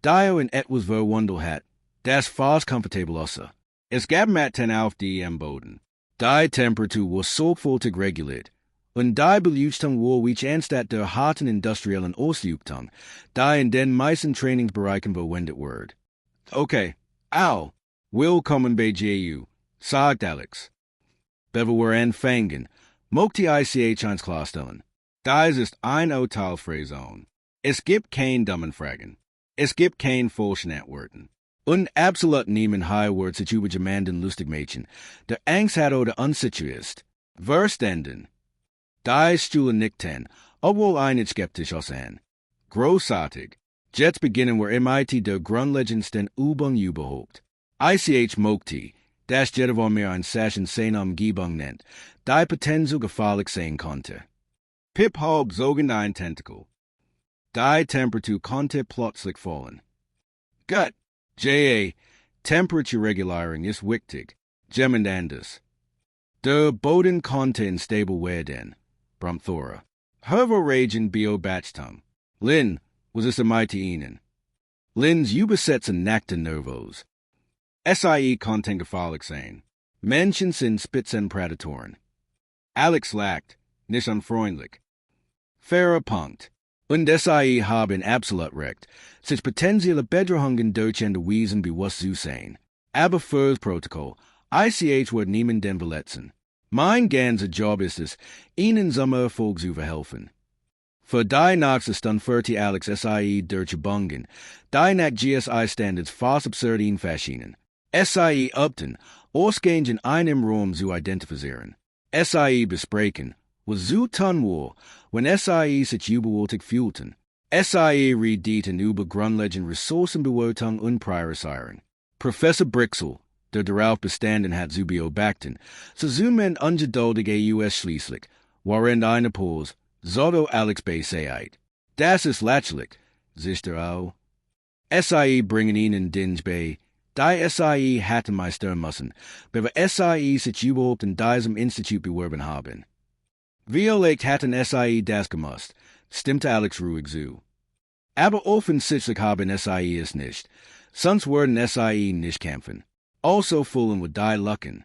die in etwas verwandelt hat, das fast komfortabel aussah. Es gab Matten auf DM-Boden. Die Temperatur war sorgfältig reguliert, und die Beleuchtung war wie anstatt der harten industriellen Ausübung, die in den meisten Trainingsbereichen verwendet wird. Okay, willkommen bei GAU, sagt Alex. Bevor wir anfangen, möchte ICH eins klarstellen. Dies ist ein Urteilfreizone. Es gibt keine dummen Fragen. Es gibt keine falschen Antworten. Und absolut niemand hier wird sich über jemanden lustig machen, der Angst hat oder unsicher ist. Verstanden. Die Stühle nickten, obwohl einige skeptisch aussehen. Großartig. Jetzt beginnen wir MIT der grundlegendsten Übung überhaupt. ICH möchte, das jeder von mir ein Session seiner Umgebung nennt, die Potenzial gefährlich sein konnte. Pip halb sogen ein Tentakel. Die Temperatur konnte plötzlich fallen. Gut. J.A. Temperature Regulierung ist wichtig. Jemand anders. Der Boden konnte instabil werden. Brumthora. Hervorragend Beobachtung. Lin, was es mit Ihnen? Lins übersetzen nackte Nervos. SIE konnte gefährlich sein. Menschen sind Spitzenprädatoren. Alex lacht, nicht unfreundlich. Fairer Punkt. Und SIE haben absolut recht, sich potenzielle Bedrohungen durch an der Wiesen bewusst zu sein. Aber fürs Protokoll, ICH wird niemanden verletzen. Mein ganze Job ist es, Ihnen zum Erfolg zu verhelfen. Für die nächste dann 40 Alex SIE Bungen, die nach GSI Standards fast absurdin verschienen. SIE upten, ausgehend in einem Raum zu identifizieren. SIE bespreken, was zu tun war, wenn SIE sich überwältigt fühlten. SIE redeten über grundlegende Ressourcenbewertung und Priorisieren. Professor Brixel, der darauf bestanden hat zu beobachten, so zoomen ungeduldige US schließlich, während eine Pause, Zodo Alex Bay Sayait. Das ist lächerlich, sicher auch. SIE bringen Ihnen Dinge bei, die SIE hatten meistern müssen, bewe SIE sich überhaupt in diesem Institut beworben haben. Vielleicht hatten SIE das gemusst, stimmte Alex ruhig zu. Aber offensichtlich haben SIE es nicht, sonst würden SIE nicht kämpfen. Also foolen with die Lucken.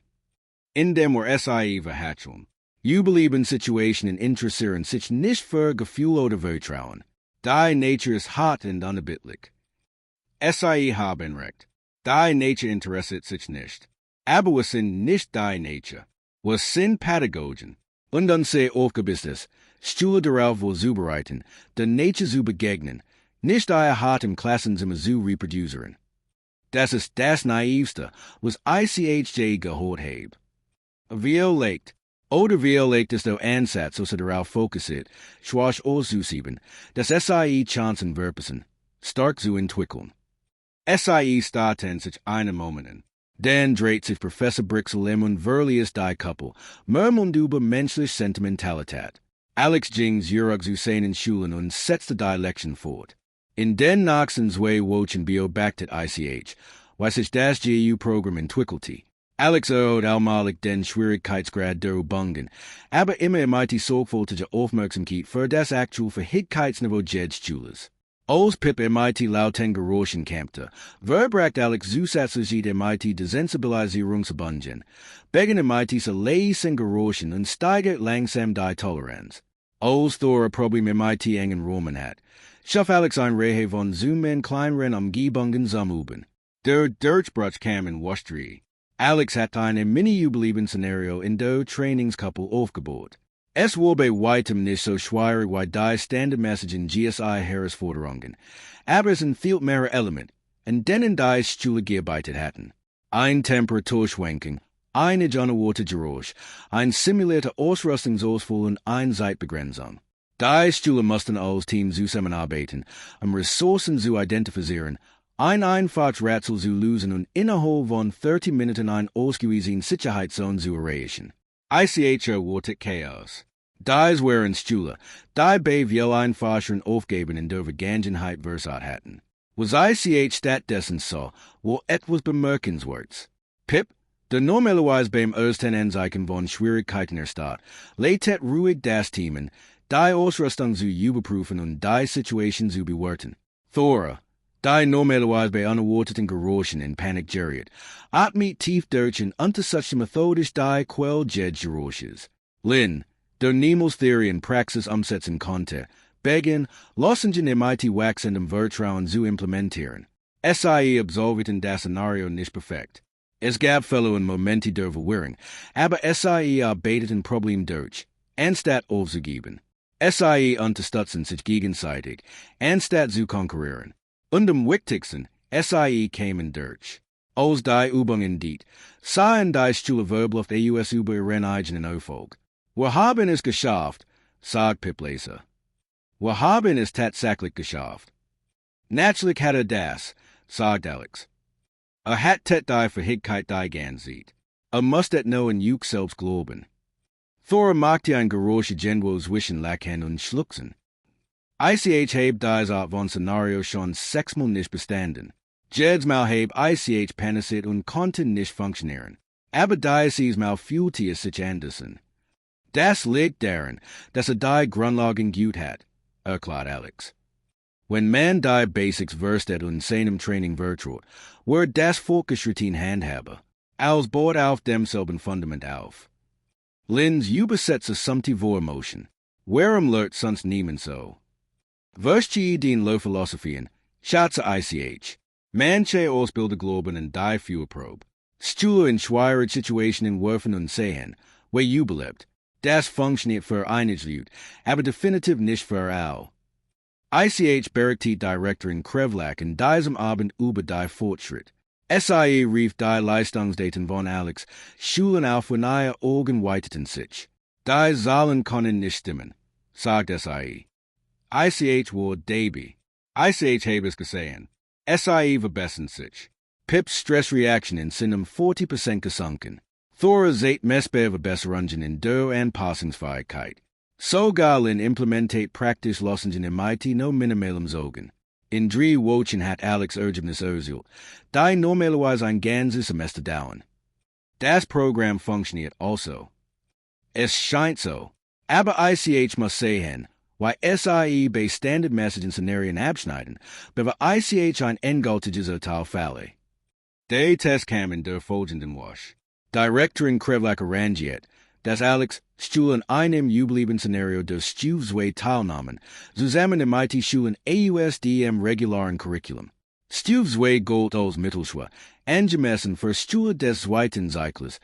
In dem war SIE verhatscheln. Überleben Situationen interessieren sich nicht für Gefühl oder Vertrauen. Die Nature ist hart und unerbittlich. SIE haben recht. Die Nature interessiert sich nicht. Aber was sind nicht die Nature? Was sind Pädagogen? Und unsere Aufgabe ist es, Schule darauf wohl zubereiten, der Nature zu begegnen, nicht die hart im Klassenzimmer zu reproduzieren. Das ist das Naivste, was ICHJ gehört habe. Vielleicht, oder vielleicht ist der Ansatz, was darauf fokussiert, schwach auszusieben, dass SIE Chancen verpassen, stark zu entwickeln. SIE starten sich einen Moment. Dann dreht sich Professor Brixel und Verlius die Couple, murmelnd über menschliche Sentimentalität. Alex Jings Jurag zu seinen Schulen und setzte die Lektion fort. In den nächsten 2 Wochen beobachtet ICH, was sich das GU-Programm entwickelte. Alex erhöht allmählich den Schwierigkeitsgrad der Übungen, aber immer MIT sorgfältige Aufmerksamkeit für das aktuelle Verhältnisniveau des Schules. Als Pip MIT lauten Geräuschen kämpfte, verbrachte Alex zusätzlich MIT Desensibilisierungsübungen, wegen MITs leisen Geräuschen und steigert langsam die Toleranz. Als Thor Problem MIT engen Roman hat, schaff Alex ein Rehe von Zoomen kleineren Umgebungen zusammen. Der Durchbruch kam in Wustrie. Alex hat ein Mini-Überlebensszenario in der Trainingskuppel aufgebaut. Es war bei weitem nicht so schwierig wie die standardmäßigen GSI-Herausforderungen, aber es sind viel mehr Elemente, an denen die Schule gearbeitet hatten. Ein Temperaturschwenken, eine unerwartete Geräusch, ein simulierter Ausrüstungsausfall und eine Zeitbegrenzung. Die Schule mussten als Team zusammenarbeiten, Ressourcen zu identifizieren, ein einfaches Rätsel zu lösen und innerhalb von 30 Minuten eine ausgewiesene Sicherheitszone zu erreichen. ICH erwartet Chaos. Dies waren Schule, die bei viel einfacheren Aufgaben in der Vergangenheit versagt hatten. Was ICH stattdessen so, war etwas Bemerkenswertes. Pip, der normalerweise beim ersten Anzeichen von Schwierigkeiten erstatt, leitet ruhig das Team, die Ausrüstung zu überprüfen und die Situation zu bewerten. Thora, die normalerweise bei unerwarteten Geräuschen in Panik geriet, atmet tief durch und untersucht methodisch die Quell des Geräusches. Lynn, der niemals Theorie in Praxis umsetzen konnte, begann, Lossingen MIT wachsendem Vertrauen zu implementieren. SIE absolvierten das Szenario nicht perfekt. Es gab Fälle und Momente der Verwirrung, aber SIE arbeiteten Problem durch, anstatt aufzugeben. SIE unterstützen sich gegenseitig, anstatt zu konkurrieren. Und am wichtigsten, SIE kämen durch. Als die Übungen diet, sahen die Schule verbluft AUS über ihren eigenen Erfolg. Wir haben es geschafft, sagt Pip Leser. Wir haben es tatsächlich geschafft. Natürlich hat das, sagt Alex. Hat die Verhältniskeit die gern sieht. Muss das nur in Juk selbst glauben. Thora machte ein Geräusch genwo zwischen Lachen und Schluchzen. ICH habe dies Art von Szenario schon 6-mal nicht bestanden. Jedes-Mal habe ICH panisiert und konnte nicht funktionieren. Aber dieses-Mal fühlte es sich anders an. Das liegt daran, dass die Grundlagen gut hat, erklärt Alex. Wenn man die Basics verstet und seinem Training vertraut, wird das Fokusroutine handhaben, als baut auf demselben Fundament auf. Linz übersetzt samt Vormotion. Warum lernt sonst niemand so? Verstehe den Philosophien, schätze ICH. Manche Ausbilder glauben an die Führprobe. Schule in schwere Situationen werfen und sehen, Überlebt. Das funktioniert für einige aber definitiv nicht für alle. Ich berichtet Director in Krevlak in diesem Abend über die Fortschritt. Rief die Leistungsdaten von Alex, Schulen auf neue Augen weiteten sich. Die Zahlen können nicht stimmen, sagt SIE. Ich war dabei. Ich habe es gesehen. SIE verbessern sich. Pips Stressreaktionen sind 40% gesunken. Thora seit messbare Verbesserungen in der Anpassungsfähigkeit. Sogar in implementate praktisch Lösungen im IT no minimalem Zogen. In 3 Wochen hat Alex Ergebnis erzielt, die normalerweise ein ganzes Semester dauern. Das Programm funktioniert also. Es scheint so. Aber ich muss sehen, why SIE bei Standard Messaging Szenarien abschneiden, bewe ich ein endgültiges Urteil falle. Der Test kam in der folgenden Wasch. Director in Krevlak arrangiert, dass Alex Schulen einem Überleben Szenario des Stufzway teilnahmen, zusammen im IT-Schulen AUSDM regularen Curriculum. Stufzway gilt als Mittelschule, angemessen für Schule des zweiten Zyklus,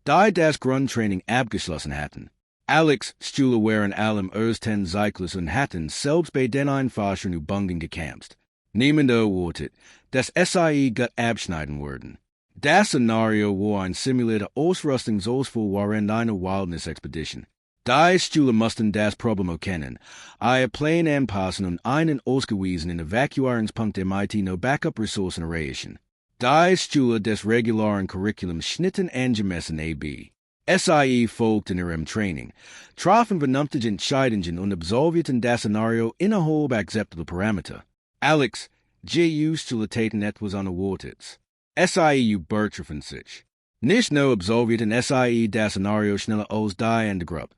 die das Grundtraining abgeschlossen hatten. Alex Schule waren allem ersten Zyklus und hatten selbst bei den einfachen Übungen gekämpft. Niemand erwartet, dass SIE gut abschneiden würden. Das Szenario war ein simulierter Ausrüstungsausflug während einer Wildnis-Expedition. Die Schüler mussten das Problem erkennen, ihr Plan anpassen und einen ausgewiesenen Evakuierungspunkt im IT no Backup-Ressourcen erreichen. Die Schüler des regularen Curriculums schnitten angemessen AB. SIE folgten ihrem Training, trafen vernünftige Entscheidungen und absolvierten das Szenario innerhalb akzeptabler Parameter. Alex, Schüler taten etwas Unerwartetes. SIE übertrafen sich. Nicht nur absolvierten SIE das Szenario schneller als die in der Gruppe.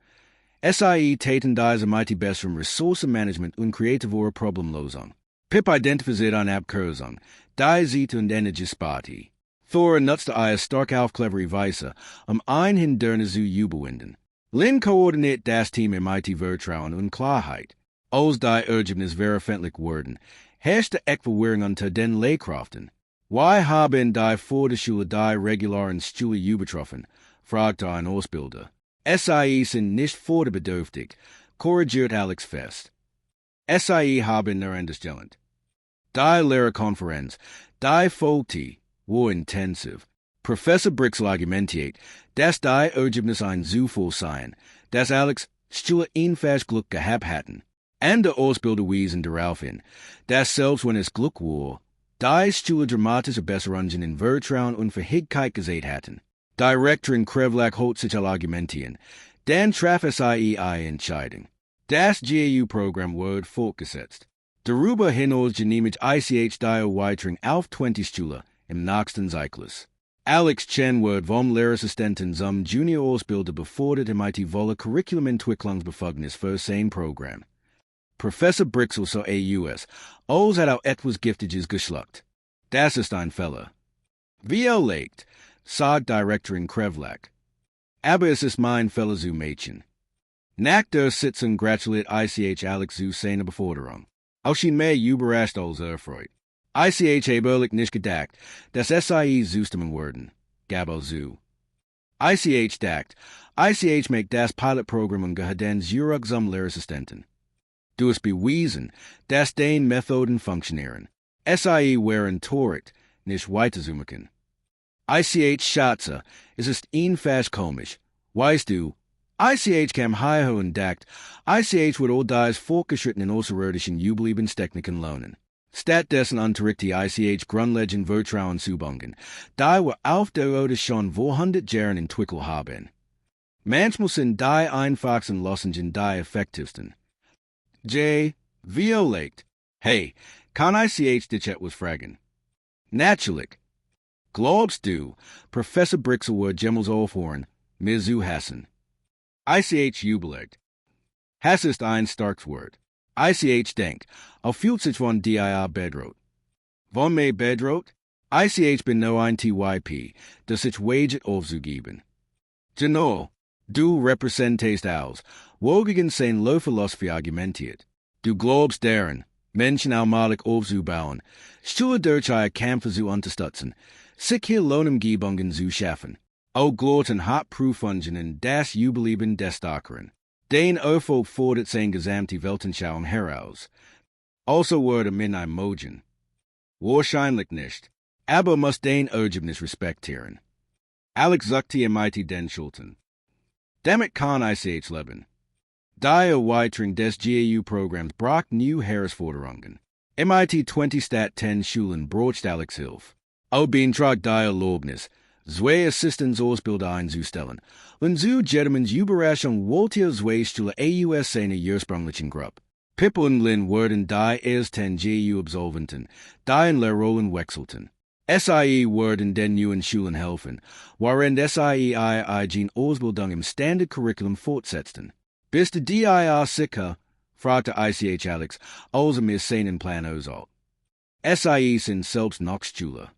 SIE taten diese mit besserem Ressourcenmanagement und kreativer Problemlösung. Pip identifiziert eine Abkürzung, die sieht und Energiesparte. Thor nutzte eine stark aufclevere Weise, ein Hindernis zu überwinden. Lin koordiniert das Team im IT-Vertrauen und Klarheit. Als die Ergebnis veröffentlicht wurden, herrschte Verwirrung unter den Lehrkräften. Why haben die vor der Schule die regularen Schule übertroffen? Fragte ein Ausbilder. SIE sind nicht förderbedürftig, korrigiert Alex fest. SIE haben nur understellend. Die Lehrerkonferenz, die folgte, war intensiv. Professor Brixel argumentiert, dass die Ergebnis ein Zufall seien, dass Alex Schule ebenfalls Glück gehabt hatten. Und der Ausbilder wiesen darauf hin, dass selbst wenn es Glück war, die Schule dramatische Besserungen in Vertrauen und Fähigkeit gesehen hatten. Director in Krevlak holt sich argumentieren, dann traf SIE eine Entscheidung. Das GAU-Programm wurde fortgesetzt. Darüber hinaus genehmigt die Erweiterung auf 20 Schüler im nächsten Zyklus. Alex Chen wird vom Lehrassistenten zum Junior-Ausbilder befördert im IT-volle Curriculumentwicklungsbefugnis für sein Programm. Professor Brixel so AUS, als hat auch etwas Giftiges geschluckt. Das ist ein Fehler. Wie erlegt, sagt Director in Krevlak. Aber es ist mein Fehler zu Mädchen. Nach der Sitzung gratuliert Alex zu seiner Beförderung. Auch schien mehr überrascht als erfreut. habe ehrlich nicht gedacht, dass SIE zustimmen würden. Gab zu. dacht, macht das Pilotprogramm und gehört zurück zum Lehrassistenten. Du hast bewiesen, dass den Methoden funktionieren. SIE waren torigt, nicht weiterzumachen. schätze, es ist ebenfalls komisch. Weißt du, kam hierher und dacht, wird all dies fortgeschrittenen außerirdischen Überlebenstechniken lohnen. Stattdessen unterrichtete grundlegend Vertrauensübungen, die wir auf der Erde schon 200 Jahren entwickelt haben. Manchmal sind die einfachsten Lösungen die effektivsten. Wie erlegt. Hey, kann dich etwas fragen? Natürlich. Glaubst du, Professor Brixel wird jemals aufhören, mir zu hassen? überlegt. Hass ist ein starkes Wort. denkt, fühlt sich von dir bedroht. Von mir bedroht? bin nur ein TYP, das sich waget aufzugeben. Genau, du repräsentierst aus, wogigen sein Philosophie argumentiert. Du glaubst daran, Menschen allmalig aufzubauen, Schule durch Kämpfe zu unterstützen, sich hier Lohnumgebungen zu schaffen. O glorten hat prüfungen das Überleben des Dackeren. Den Erfolg fordert sein gesamte Weltanschauung heraus. Also würde man mogen. Wahrscheinlich nicht. Aber muss den Ergebnis respektieren. Alex sagte MIT den Schulten. Damit kann ich leben. Die Erweiterung des GAU-Programms braucht new Herausforderungen. MIT 20 Stat 10 Schulen braucht Alex Hilfe. O Beintrag die Erlaubnis, zwei Assistenzausbilder einzustellen, und zu Gentlemen's Überraschung wollte er zwei Stühle AUS seiner ursprünglichen Gruppe. Pip und Lynn wurden die ersten GAU-Absolventen, die in Lehrrollen wechselten. SIE wurden den neuen Schulen helfen, während SIE eigen Ausbildung im Standard-Curriculum fortsetzten. Bist du DIA sicher? Fragte ICH Alex, als mir seinen Plan ausalt. SIE sind selbst noch Schüler.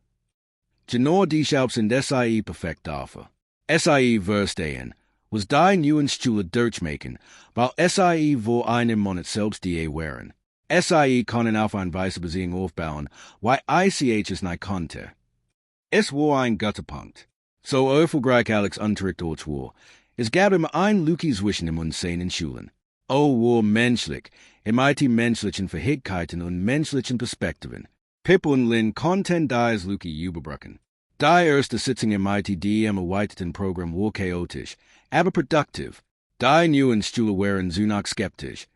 Genau deshalb sind SIE perfekt dafür. SIE verstehen, was die neuen Schüler durchmachen, weil SIE wo einen Monat selbst die wären. SIE können auf eine Weise Beziehung aufbauen, weil ICH es nicht konnte. Es war ein guter Punkt. So erfolgreich Alex Unterricht dort war, es gab immer ein Lücke zwischen dem und seinen Schulen. War menschlich, MIT menschlichen Fähigkeiten und menschlichen Perspektiven. Pip und Lynn konnten diese Lücke überbrücken. Die erste Sitzung im MIT DM erweiterten Programm war chaotisch, aber produktiv. Die neuen Schüler waren noch skeptisch.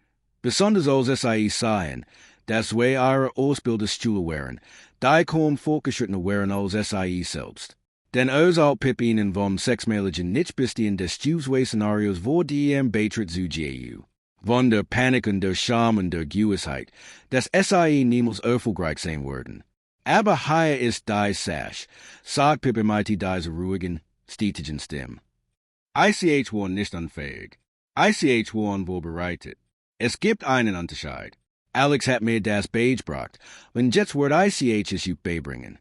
Besonders als SIE sahen, dass wir ihre Ausbildungsschüler waren, die kaum fortgeschrittener waren als SIE selbst. Denn als Pip ihnen vom sechsmaligen nicht bestehen des Zwei-Szenarios vor DM Beitritt zu GAU. Von der Panik und der Scham und der Gewissheit, dass SIE niemals erfolgreich sein würden. Aber hier ist die Sache, sagt Pip MIT diese ruhigen, stetigen Stimme. ICH war nicht unfähig. ICH war unvorbereitet. Es gibt einen Unterschied. Alex hat mir das beigebracht, und jetzt wird ICH es beibringen.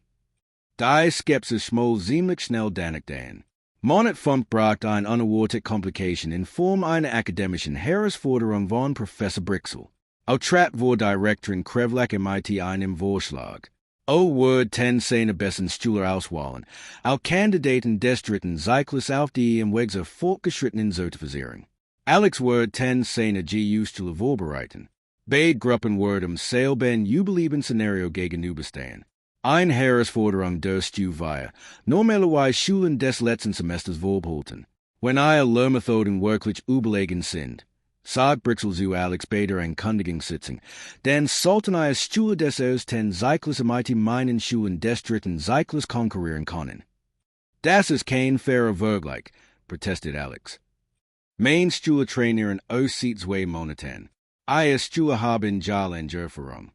Die Skepsis schmol ziemlich schnell danach dann. Monet Funk bracht eine unerwartete Komplikation in Form einer akademischen Herausforderung von Professor Brixel. Auch trat vor Direktorin Krevlak MIT einen Vorschlag. Word 10 seine besten Schüler auswählen, auch Kandidaten des dritten Zyklus auf die im Weg zur fortgeschrittenen Zertifizierung. Alex Word 10 seine GU-Schüler vorbereiten. Beide Gruppen wurden selben Überlebensszenario gegenüberstehen. Eine Herausforderung durch die wir normalerweise Schulen des letzten Semesters vorbehalten. Wenn ihr Lehrmethoden wirklich überlegen sind, sagt Brixel zu Alex bei der Ankündigungssitzung, dann sollten ihr Schüler des ersten Zyklus MIT meinen Schulen des dritten Zyklus konkurrieren können. Das ist kein fairer Vergleich, protestet Alex. Mein Schüler trainieren aussieht zwei Monaten. Ihr Schüler haben Erfahrung.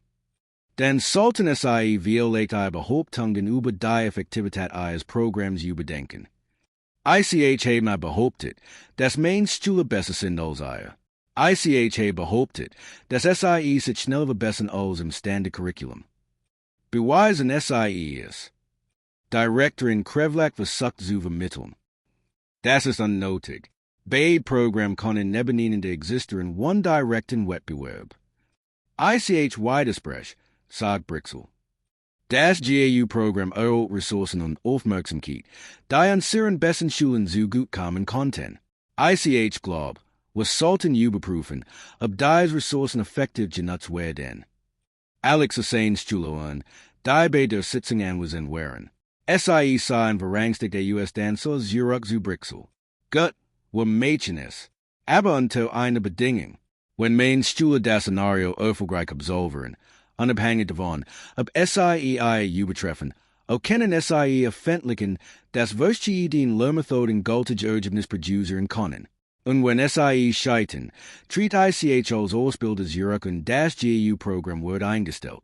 Dann sollten SIE vielleicht ihre Behauptungen über die Effektivität eures Programms überdenken. ICH haben behauptet, dass mein Schüler besser sind als ihr. ICH hat behauptet, dass SIE sich schneller verbessern als im Standard-Curriculum. Beweisen SIE ist. Direktorin Krevlak versucht zu vermitteln. Das ist unnötig. Beide Programme können nebeneinander existieren one direkten Wettbewerb. ICH widerspricht, sagt Brixel. Das GAU-Programm erhält Ressourcen und Aufmerksamkeit, die an ihren besten Schulen zu gut kommen konnten. ICH glaubt, was sollten überprüfen, ob diese Ressourcen effektiv genutzt werden. Alex sein Schüler an, die bei der Sitzung anwesend waren. SIE sahen verrangstigt der US dann so zurück zu Brixel. Gut, wir machen es. Aber unter einer Bedingung. Wenn mein Schüler das Szenario erfolgreich absolvieren, unabhängig davon, ob SIE übertreffen, auch können SIE öffentlichen, dass welche Ideen Lehrmethoden gültige Ergebnis produzieren können. Und wenn SIE scheitern, tritt ICH als Ausbilder zurück und das GAU-Programm wird eingestellt.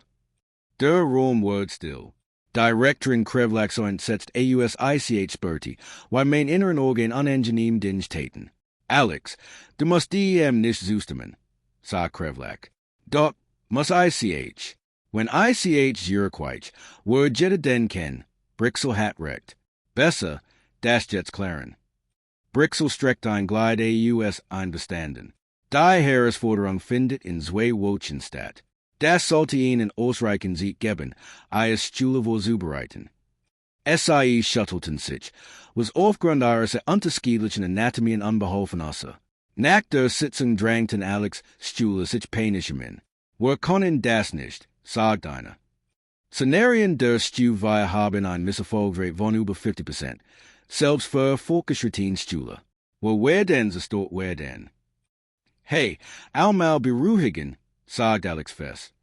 Der Raum wird still. Direktorin Krevlak so entsetzt AUS ICH Bertie, weil mein inneren Organ unangenehm Dinge täten. Alex, du musst die nicht zustimmen, sagt Krevlak. Doch muss ICH. Wenn ICH zurückweicht, wird jeder den kennen. Brixel hat recht. Besser, das jetzt klären. Brixel streckt ein Glide AUS einbestanden. Die Herausforderung findet in zwei Wochen statt. Das sollte Ihnen ausreichend Zeit geben, eures Schüler vorzubereiten. SciFi Shuttleton sich, was aufgrund unterschiedlichen Anatomien unbeholfen außer. Nach der Sitzung drängten Alex Stuhler sich Penischermin. Wir können das nicht, sagt einer. Szenarien der Studie haben ein Misserfolgsrate von über 50%, selbst für fortgeschrittene Stuhler. Wo werden sie dort werden? Hey, allmal beruhigen, sagt Alex fest.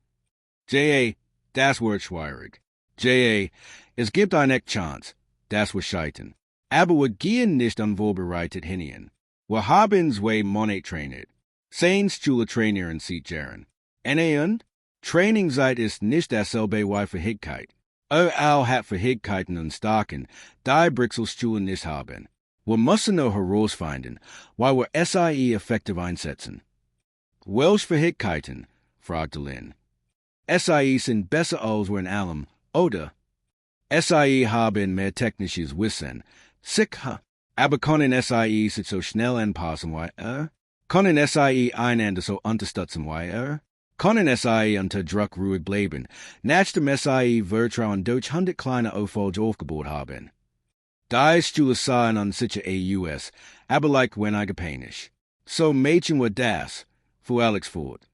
J.A., das wird schwierig. J.A., es gibt eine Chance, das wir scheitern. Aber wir gehen nicht unvorbereitet hinein. Wir haben zwei Monate trainiert. 10 Schüler trainieren sich gern. Und? Trainingszeit ist nicht dasselbe wie Fähigkeit. All hat Fähigkeiten und Stärken, die Brixel-Schüler nicht haben. Wir müssen nur herausfinden, wie wir SciFi effektiv einsetzen. Welche Fähigkeiten? fragte Lynn. SciFi sind besser als wir in allem, oder? SciFi haben mehr technisches Wissen. Sicher. Aber können SciFi sich so schnell anpassen wie Können SciFi einander so unterstützen wie Können SciFi unter Druck ruhig bleiben, nach dem SciFi Vertrauen durch 100 kleine Erfolge aufgebaut haben. Die Schüler sahen an sicher AUS, aber like wenige panisch. So Mädchen war das, fuhr Alex fort.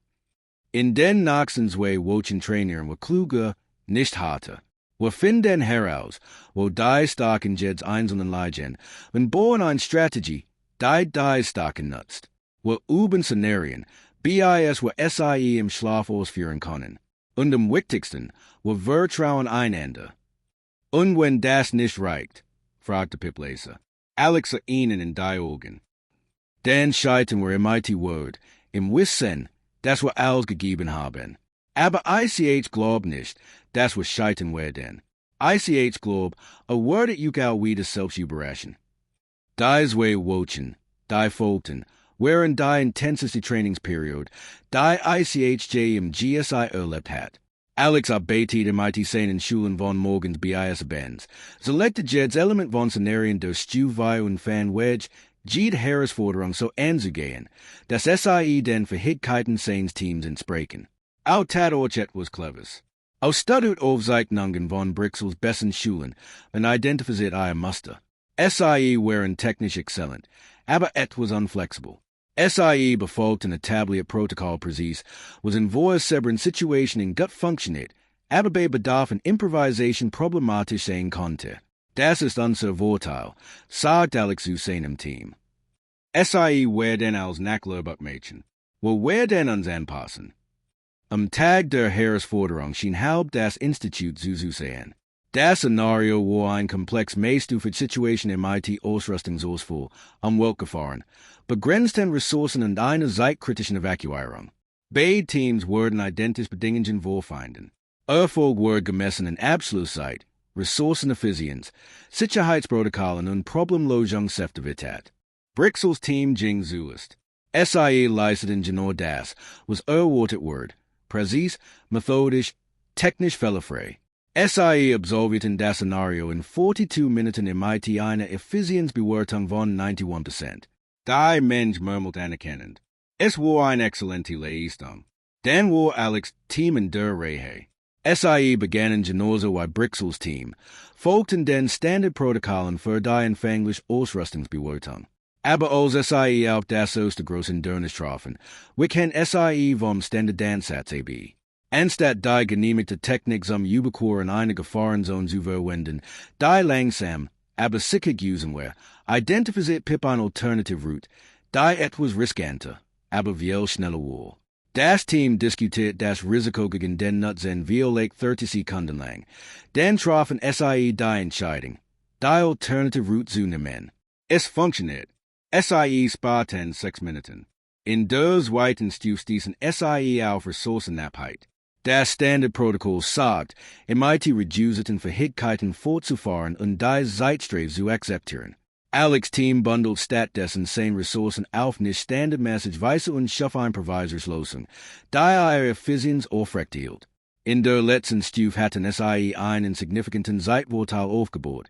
In den nächsten 2 Wochen trainieren wir kluger, nicht harter. Wir finden heraus, wo die starken Jets einzelnen liegen, und bauen eine Strategie, die starken nutzt. Wir üben Szenarien, bis wir SciFi im Schlaf ausführen können. Und am wichtigsten, wir vertrauen einander. Und wenn das nicht reicht, fragte Pip-Leser, Alex sah ihnen in die Augen. Dann scheitern wir im IT-Word, im Wissen, dass wir alles gegeben haben. Aber ICH glaubt nicht, dass wir scheitern werden. ICH glaubt, a Word you auch wieder selbst überraschen. Die 2 Wochen, die folgten, während die intenseste Trainingsperiode, die ICHJ im GSI erlebt hat. Alex arbeitet im IT-Szenen Schulen von morgens bis abends. Selecte Jeds Element von Szenarien der Studie und Fan Wedge, jede Herausforderung so anzugehen, dass SciFi den Fähigkeiten seines Teams entsprechen. Auch tat euch etwas Cleveres. Aus studiert Aufzeichnungen von Brixels besten Schulen und identifiziert ihr Muster. SciFi waren technisch exzellent, aber etwas unflexibel. SciFi befolgt eine Tablet Protokoll präzise, was in voice sebren Situationen gut funktioniert, aber bei Bedarf an Improvisation problematisch sein konnte. Das ist unser Vorteil, sagt Alex zu seinem Team. SciFi werden als Nachlernmädchen. Wir werden uns anpassen. Am Tag der Herausforderung schien halb das Institut zu sein. Das Szenario war ein komplex mehrstufige Situation im IT-Ausrüstungsausfall, Umweltgefahren, begrenzten Ressourcen und einer zeitkritischen Evakuierung. Beide Teams wurden identische Bedingungen vorfinden. Erfolg wurde gemessen in Abschlusszeit, Ressourceneffizienz, Sicherheitsprotokollen und Problemlösungseffektivität. Brixels Team ging zuerst. SciFi leisteten genau das, was erwartet wurde, präzise, methodisch, technisch fehlerfrei. SciFi absolvierten das Szenario in 42 Minuten im IT eine Effizienzbewertung von 91%. Die Mensch murmelt anerkennend. Es war eine exzellente Leistung. Dann war Alex Team in der Reihe. SciFi begannen genauso wie Brixels Team, folgten den Standardprotokollen für die empfängliche Ausrüstungsbewertung. Aber als SciFi auch das aus der großen Hindernis trafen, wir kennen SciFi vom Standardansatz ab. Anstatt die genehmigte Technik zum Überqueren einer Gefahrenzone zu verwenden, die langsam, aber sicher using wir, identifiziert Pip eine Alternative Route, die etwas riskanter, aber viel schneller war. Das Team diskutiert das Risiko gegen den Nutzen wie 30 Sekunden lang. Dann trafen SciFi die Entscheidung, die Alternative Route zu nehmen. Es funktioniert. SciFi sparten 6 Minuten. In der zweiten Stufe stießen SciFi auf Ressourcenknappheit. Das Standardprotokoll sagt, im IT reducierten Fähigkeiten fortzufahren und die Zeitstrafe zu akzeptieren. Alex Team bundelt stattdessen seine Ressourcen auf nicht standardmäßig weiße und schaffe Improviserslösung, da ihre Effizienz aufrechthielt. In der letzten Stufe hatten SciFi einen signifikanten Zeitvorteil aufgebaut,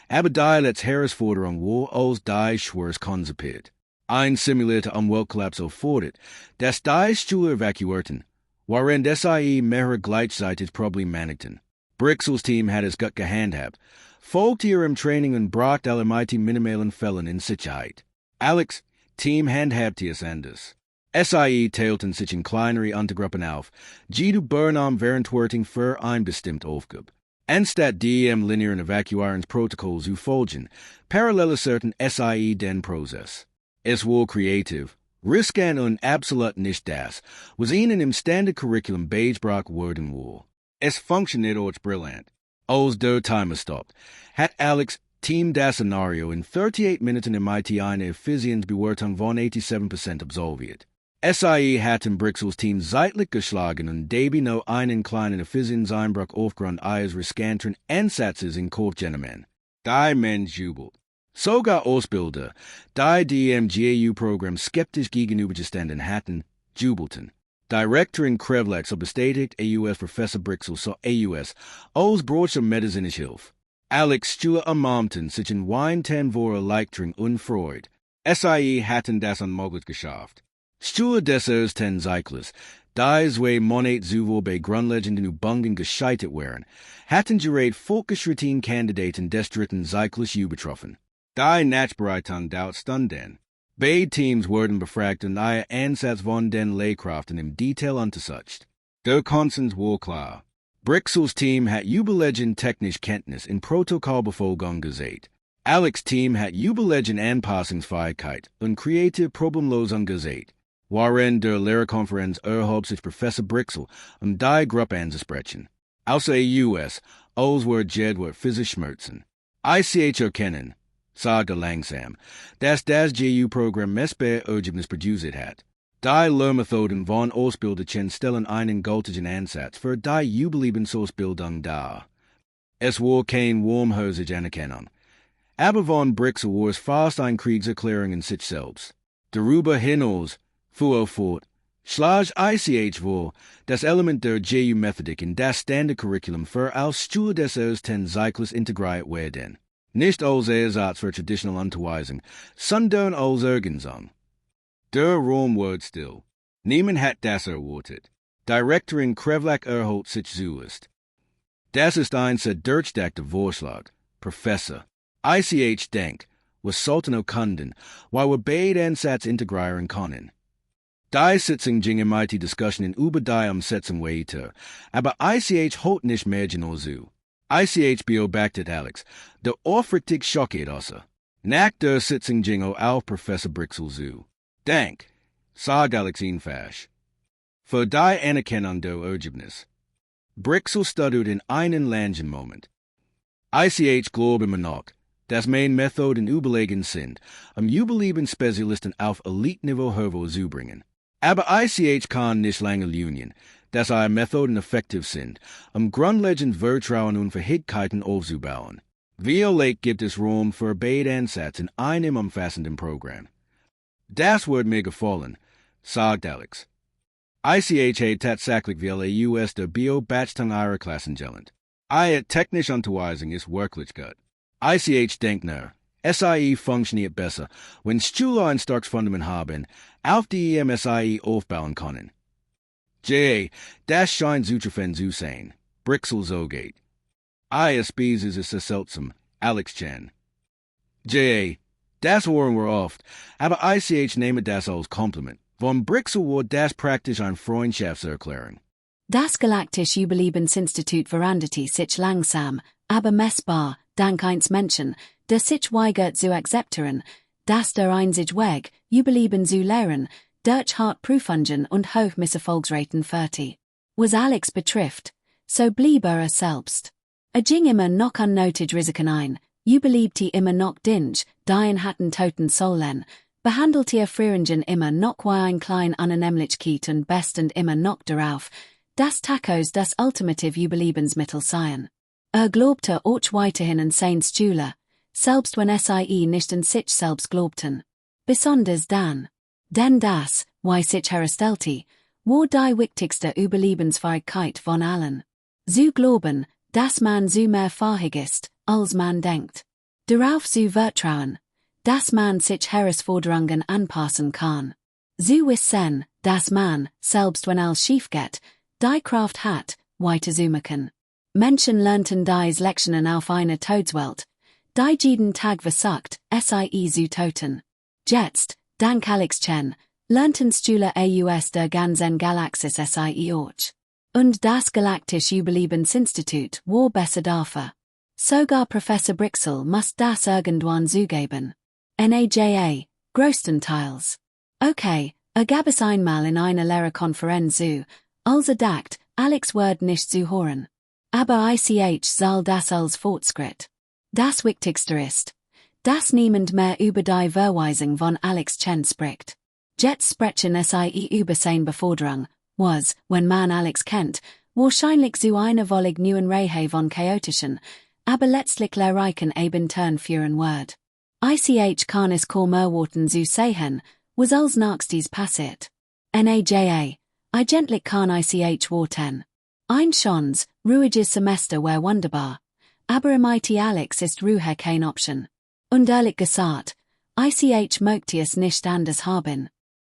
aber die letzte Herausforderung war als die schweres konzipiert. Ein simulierter Umweltkollaps erfordert, dass die Schüler evakuierten, während SciFi mehrere gleichzeitig Probleme managten. Brixel's team hat es gut gehandhabt. Folgt ihrem Training und bracht alle mighty minimalen Fällen in Sicherheit. Alex, Team handhabt es anders. SIE teilten sich in kleinere Untergruppen auf, die du Burnham verantwortung für ein bestimmt Aufgabe. Anstatt dem linearen Evakuierungsprotokoll zu folgen, parallelisieren SIE den Prozess. Es war kreativ, riskant und absolut nicht das, was ihnen im Standard-Curriculum beigebracht worden war. Es funktioniert auch brillant. Als der Timer stoppt, hat Alex Team das Szenario in 38 Minuten MIT eine Effizienzbewertung von 87% absolviert. SIE hatten Brixels Team seitlich geschlagen und dabei noch einen kleinen Effizienzeinbruch aufgrund eines riskanten Ansatzes in Kochgenommen. Die Mensch jubelt. Sogar Ausbilder, die im GAU-Programm skeptisch gegenübergestanden hatten, jubelten. Director in Krevlex so bestätigt AUS Professor Brixel so AUS als broche medizinische Hilfe. Alex Stuhe ermahnten sich in Weinten vor Erleichterung und Freude. SIE hatten das unmöglich geschafft. Stuhe des ten Cycles, die zwei Monate zuvor bei grundlegenden Übungen gescheitert waren, hatten gerät Volksroutine-Kandidaten des dritten Cycles übertroffen. Die Nachbereitung dauert Stunden. Beide Teams wurden befragt und ihr Ansatz von den Lehrkräften im Detail untersucht. Der Konsens war klar. Brixels Team hat überlegend technisch Kenntnis in Protokollbefolgung gesät. Alex' Team hat überlegend Anpassungsfähigkeit und kreative Problemlösung gesät. Während der Lehrerkonferenz erhob sich Professor Brixel die Gruppe anzusprechen. Außer AUS, als war Jedward physisch Schmerzen. ICH erkennen, sagte langsam, dass das GU-Programm messbare Ergebnis produziert hat. Die Lehrmethoden von Ausbilderchen stellen einen gültigen Ansatz für die Überlebensausbildung dar. Es war kein warmherzige Anerkennung. Aber von Brixel war es fast eine Kriegserklärung in sich selbst. Darüber hinaus, fuhr fort, schlag ICH vor, das Element der GU-Methodik in das Standard-Curriculum für als Stuhl des ersten Cycles integriert werden. Nicht als Ersatz für traditionelle Unterweisung, sondern als Ergänzung. Der Raum wird still. Niemand hat das erwartet. Direktorin Krevlak erholt sich zuerst. Das ist ein sehr durchdachter Vorschlag, Professor. ICH denkt, was sollten erkunden, weil wir beide Ansätze integrieren können. Die Sitzung ging in die Diskussionen über die Umsetzung weiter, aber ICH holt nicht mehr genau zu. ICH beobachtet Alex, der aufrichtig schockiert außer. Nach der Sitzung ging auf Professor Brixel zu. Dank, sagt Alex ebenfalls. Für die Anerkennung der Ergebnis. Brixel studiert in einen langen Moment. ICH glaubt immer noch, dass meine Methoden überlegen sind, Überlebensspezialisten auf Elite-Niveau hervorzubringen. Aber ICH kann nicht lange leugnen, dass ihre Methoden effektiv sind, grundlegend Vertrauen und Fähigkeiten aufzubauen. Vielleicht gibt es Raum für beide Ansätze in einem umfassenden Programm. Das wird mir gefallen, sagt Alex. ICH hat tatsächlich viele AUS der Beobachtung ihrer Klassen gelernt. Ihre technische Unterweisung ist wirklich gut. ICH denkt nach, SIE funktioniert besser, wenn Schüler ein starkes Fundament haben, auf die SIE aufbauen können. Das scheint zutreffend zu sein. Brixel so geht. Spezies ist es seltsam, Alex Chen. Das hören wir oft, aber ICH nehme das als Kompliment. Von Brixel wird das praktisch eine Freundschaftserklärung. Das Galaktische Überlebensinstitut veranderte sich langsam, aber messbar, dank eines Menschen, der sich weigert zu akzeptieren, dass der einzige Weg, Überleben zu lehren, durch hart Prüfungen und hoch Misserfolgsraten führte. Was Alex betrifft, so blieb es selbst. Ging immer noch unnötig Risiken ein, überlebte immer noch Dinge, die hatten toten sollen, behandelte Frühringen immer noch wie ein klein Annehmlichkeit und bestend immer noch darauf, dass Tacos das ultimative Überlebensmittel seien. Glaubte auch weiterhin an seine Schule, selbst wenn SIE nicht an sich selbst glaubten. Besonders dann. Denn das, wie sich herstellte, war die wichtigste Überlebensfähigkeit von allen. Zu glauben, dass man so mehr fähig ist, als man denkt. Darauf zu vertrauen, dass man sich Herausforderungen anpassen kann. Zu wissen, dass man, selbst wenn alles schief geht, die Kraft hat, weiter zu machen. Menschen lernten dies Lektionen auf einer Todeswelt, die jeden Tag versucht, sie zu töten. Jetzt, dank Alex Chen, lernten Stühle aus der ganzen Galaxis sie auch. Und das Galaktische Überlebensinstitut war besser dafür. Sogar Professor Brixel muss das irgendwann zugeben. NAJA, größtenteils. Okay, gab es einmal in einer Lehrerkonferenz zu, als dacht, Alex wird nicht zuhören. Aber ich soll das als Fortschritt. Das Wichtigste ist, dass niemand mehr über die Verweisung von Alex Chen spricht. Jetzt sprechen sie über sein Beförderung, was, wenn man Alex kennt, wahrscheinlich zu einer völlig neuen Reihe von chaotischen, aber letztlich lehrreichen Abenteuern führen wird. Ich kann es kaum erwarten zu sehen, was als nächstes passiert. NAJA, eigentlich kann ich warten. Ein schönes, ruhiges Semester wäre wunderbar, aber im IT Alex ist Ruhe keine Option. Und ehrlich gesagt, ich möchte es nicht anders haben.